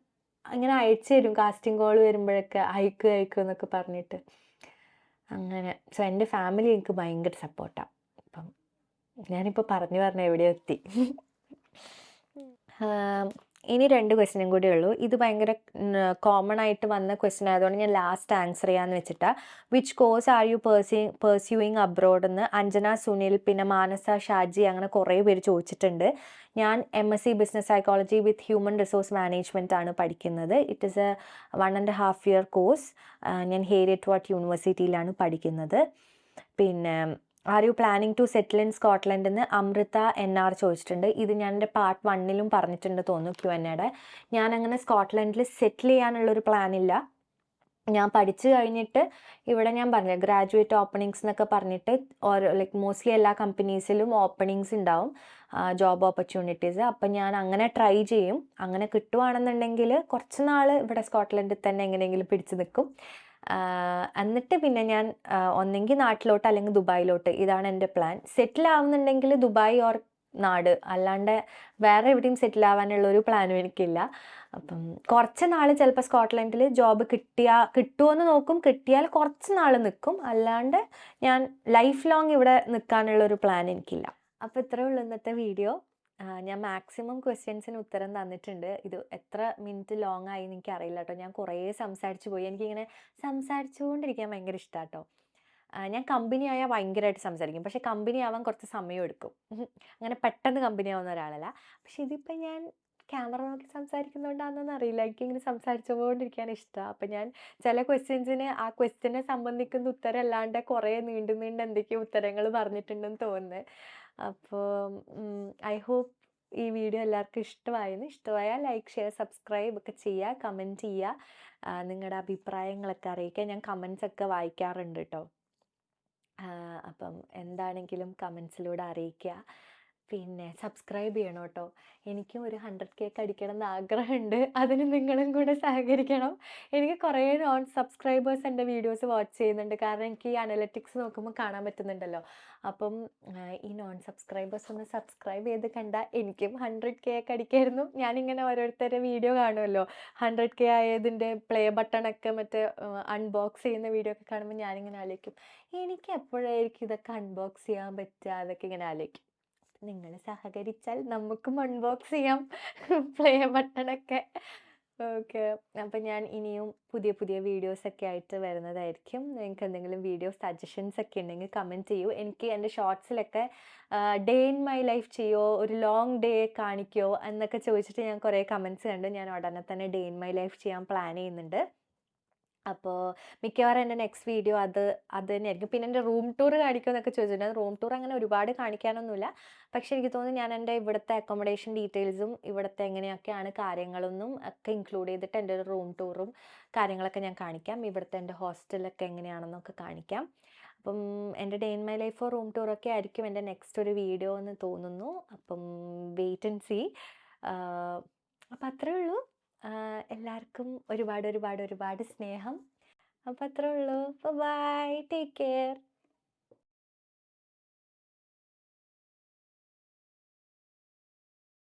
അങ്ങനെ അയച്ചു തരും കാസ്റ്റിംഗ് കോൾ വരുമ്പോഴൊക്കെ അയക്കും എന്നൊക്കെ പറഞ്ഞിട്ട്. അങ്ങനെ സോ എൻ്റെ ഫാമിലി എനിക്ക് ഭയങ്കര സപ്പോർട്ടാണ്. അപ്പം ഞാനിപ്പോൾ പറഞ്ഞു എവിടെയോ എത്തി. ഇനി 2 ക്വസ്റ്റ്യനും കൂടെ ഉള്ളൂ. ഇത് ഭയങ്കര കോമൺ ആയിട്ട് വന്ന ക്വസ്റ്റ്യൻ ആയതുകൊണ്ട് ഞാൻ ലാസ്റ്റ് ആൻസർ ചെയ്യാമെന്ന് വെച്ചിട്ടാണ്. Which course are you pursuing abroad എന്ന് അഞ്ജന സുനിൽ പിന്നെ മാനസ ഷാജി അങ്ങനെ കുറേ പേര് ചോദിച്ചിട്ടുണ്ട്. ഞാൻ MSc business psychology with human resource management ആണ് പഠിക്കുന്നത്. It is a 1.5 year course. ഞാൻ ഹേരിയറ്റ് വാട്ട് യൂണിവേഴ്സിറ്റിയിലാണ് പഠിക്കുന്നത്. പിന്നെ are you planning to settle in Scotland എന്ന് അമൃത NR ചോദിച്ചിട്ടുണ്ട്. ഇത് ഞാൻ എൻ്റെ പാർട്ട് 1 പറഞ്ഞിട്ടുണ്ട് തോന്നുന്നു Q&Aയുടെ. ഞാനങ്ങനെ സ്കോട്ട്ലൻഡിൽ സെറ്റിൽ ചെയ്യാനുള്ളൊരു പ്ലാനില്ല. ഞാൻ പഠിച്ചു കഴിഞ്ഞിട്ട് ഇവിടെ ഞാൻ പറഞ്ഞ ഗ്രാജുവേറ്റ് ഓപ്പണിങ്സ് എന്നൊക്കെ പറഞ്ഞിട്ട് ഓരോ ലൈക്ക് മോസ്റ്റ്ലി എല്ലാ കമ്പനീസിലും ഓപ്പണിങ്സ് ഉണ്ടാവും, ജോബ് ഓപ്പർച്യൂണിറ്റീസ്. അപ്പം ഞാൻ അങ്ങനെ ട്രൈ ചെയ്യും. അങ്ങനെ കിട്ടുവാണെന്നുണ്ടെങ്കിൽ കുറച്ച് നാൾ ഇവിടെ സ്കോട്ട്ലൻഡിൽ തന്നെ എങ്ങനെയെങ്കിലും പിടിച്ചു നിൽക്കും. എന്നിട്ട് പിന്നെ ഞാൻ ഒന്നെങ്കിൽ നാട്ടിലോട്ട് അല്ലെങ്കിൽ ദുബായിലോട്ട്, ഇതാണ് എൻ്റെ പ്ലാൻ. സെറ്റിൽ ആവുന്നുണ്ടെങ്കിൽ ദുബായ് ഓർ നാട്, അല്ലാണ്ട് വേറെ എവിടെയും സെറ്റിൽ ആവാനുള്ളൊരു പ്ലാനും എനിക്കില്ല. അപ്പം കുറച്ച് നാൾ ചിലപ്പോൾ സ്കോട്ട്ലൻഡിൽ ജോബ് കിട്ടുമോയെന്ന് നോക്കും. കിട്ടിയാൽ കുറച്ച് നാൾ നിൽക്കും, അല്ലാണ്ട് ഞാൻ ലൈഫ് ലോങ് ഇവിടെ നിൽക്കാനുള്ളൊരു പ്ലാൻ എനിക്കില്ല. അപ്പോൾ ഇത്രയേ ഉള്ളൂ ഇന്നത്തെ വീഡിയോ. ഞാൻ മാക്സിമം ക്വസ്റ്റ്യൻസിന് ഉത്തരം തന്നിട്ടുണ്ട്. ഇത് എത്ര മിനിറ്റ് ലോങ് ആയി എന്ന് എനിക്കറിയില്ല കേട്ടോ. ഞാൻ കുറേ സംസാരിച്ചു പോയി. എനിക്കിങ്ങനെ സംസാരിച്ചുകൊണ്ടിരിക്കാൻ ഭയങ്കര ഇഷ്ടമാണ് കേട്ടോ. ഞാൻ കമ്പനി ആയാൽ ഭയങ്കരമായിട്ട് സംസാരിക്കും, പക്ഷേ കമ്പനി ആവാൻ കുറച്ച് സമയം എടുക്കും. അങ്ങനെ പെട്ടെന്ന് കമ്പനി ആവുന്ന ഒരാളല്ല. പക്ഷേ ഇതിപ്പോൾ ഞാൻ ക്യാമറ നോക്കി സംസാരിക്കുന്നതുകൊണ്ടാണെന്നൊന്നും അറിയില്ല, എനിക്കിങ്ങനെ സംസാരിച്ചുകൊണ്ടിരിക്കാൻ ഇഷ്ടമാണ്. അപ്പം ഞാൻ ചില ക്വസ്റ്റ്യൻസിന് ആ ക്വസ്റ്റ്യനെ സംബന്ധിക്കുന്ന ഉത്തരം അല്ലാണ്ട് കുറേ നീണ്ട് എന്തൊക്കെയോ ഉത്തരങ്ങൾ പറഞ്ഞിട്ടുണ്ടെന്ന് തോന്നുന്നത്. അപ്പോൾ ഐ ഹോപ്പ് ഈ വീഡിയോ എല്ലാവർക്കും ഇഷ്ടമായാൽ ലൈക്ക് ഷെയർ സബ്സ്ക്രൈബ് ഒക്കെ ചെയ്യുക, കമൻറ്റ് ചെയ്യുക, നിങ്ങളുടെ അഭിപ്രായങ്ങളൊക്കെ അറിയിക്കുക. ഞാൻ കമൻസൊക്കെ വായിക്കാറുണ്ട് കേട്ടോ. അപ്പം എന്താണെങ്കിലും കമൻസിലൂടെ അറിയിക്കുക. പിന്നെ സബ്സ്ക്രൈബ് ചെയ്യണം കേട്ടോ. എനിക്കും ഒരു 100K അടിക്കണം എന്ന് ആഗ്രഹമുണ്ട്. അതിന് നിങ്ങളും കൂടെ സഹകരിക്കണം. എനിക്ക് കുറേ നോൺ സബ്സ്ക്രൈബേഴ്സ് എൻ്റെ വീഡിയോസ് വാച്ച് ചെയ്യുന്നുണ്ട്. കാരണം എനിക്ക് ഈ അനലറ്റിക്സ് നോക്കുമ്പോൾ കാണാൻ പറ്റുന്നുണ്ടല്ലോ. അപ്പം ഈ നോൺ സബ്സ്ക്രൈബേഴ്സ് ഒന്ന് സബ്സ്ക്രൈബ് ചെയ്ത് കണ്ടാൽ എനിക്കും 100K അടിക്കായിരുന്നു. ഞാനിങ്ങനെ ഓരോരുത്തരുടെ വീഡിയോ കാണുമല്ലോ, 100K ആയതിൻ്റെ പ്ലേ ബട്ടണൊക്കെ മറ്റേ അൺബോക്സ് ചെയ്യുന്ന വീഡിയോ ഒക്കെ കാണുമ്പോൾ ഞാനിങ്ങനെ ആലോചിക്കും, എനിക്ക് എപ്പോഴായിരിക്കും ഇതൊക്കെ അൺബോക്സ് ചെയ്യാൻ പറ്റുക, അതൊക്കെ ഇങ്ങനെ ആലോചിക്കും. നിങ്ങൾ സഹകരിച്ചാൽ നമുക്കും അൺബോക്സ് ചെയ്യാം പ്ലേ ബട്ടണൊക്കെ. ഓക്കെ, അപ്പം ഞാൻ ഇനിയും പുതിയ പുതിയ വീഡിയോസൊക്കെ ആയിട്ട് വരുന്നതായിരിക്കും. നിങ്ങൾക്ക് എന്തെങ്കിലും വീഡിയോ സജഷൻസ് ഒക്കെ ഉണ്ടെങ്കിൽ കമൻറ്റ് ചെയ്യൂ. എനിക്ക് എൻ്റെ ഷോർട്സിലൊക്കെ ഡേ ഇൻ മൈ ലൈഫ് ചെയ്യുമോ, ഒരു ലോങ് ഡേ കാണിക്കുമോ എന്നൊക്കെ ചോദിച്ചിട്ട് ഞാൻ കുറേ കമൻറ്റ്സ് കണ്ടു. ഞാൻ ഉടനെ തന്നെ ഡേ ഇൻ മൈ ലൈഫ് ചെയ്യാൻ പ്ലാൻ ചെയ്യുന്നുണ്ട്. അപ്പോൾ മിക്കവാറും എൻ്റെ നെക്സ്റ്റ് വീഡിയോ അത് തന്നെയായിരിക്കും. പിന്നെ എൻ്റെ റൂം ടൂർ കാണിക്കുമെന്നൊക്കെ ചോദിച്ചിട്ടുണ്ട്. റൂം ടൂർ അങ്ങനെ ഒരുപാട് കാണിക്കാനൊന്നുമില്ല. പക്ഷേ എനിക്ക് തോന്നുന്നു ഞാൻ എൻ്റെ ഇവിടുത്തെ അക്കോമഡേഷൻ ഡീറ്റെയിൽസും ഇവിടുത്തെ എങ്ങനെയൊക്കെയാണ് കാര്യങ്ങളൊന്നും ഒക്കെ ഇൻക്ലൂഡ് ചെയ്തിട്ട് എൻ്റെ ഒരു റൂം ടൂറും കാര്യങ്ങളൊക്കെ ഞാൻ കാണിക്കാം. ഇവിടുത്തെ എൻ്റെ ഹോസ്റ്റലൊക്കെ എങ്ങനെയാണെന്നൊക്കെ കാണിക്കാം. അപ്പം എൻ്റെ ഡേ ഇൻ മൈ ലൈഫോ റൂം ടൂറൊക്കെ ആയിരിക്കും എൻ്റെ നെക്സ്റ്റ് ഒരു വീഡിയോ എന്ന് തോന്നുന്നു. അപ്പം വെയിറ്റ് ആൻഡ് സീ. അപ്പം അത്രേ ഉള്ളൂ. എല്ലാവർക്കും ഒരുപാട് ഒരുപാട് ഒരുപാട് സ്നേഹം. അപ്പം അത്രേ ഉള്ളൂ. Bye, take care.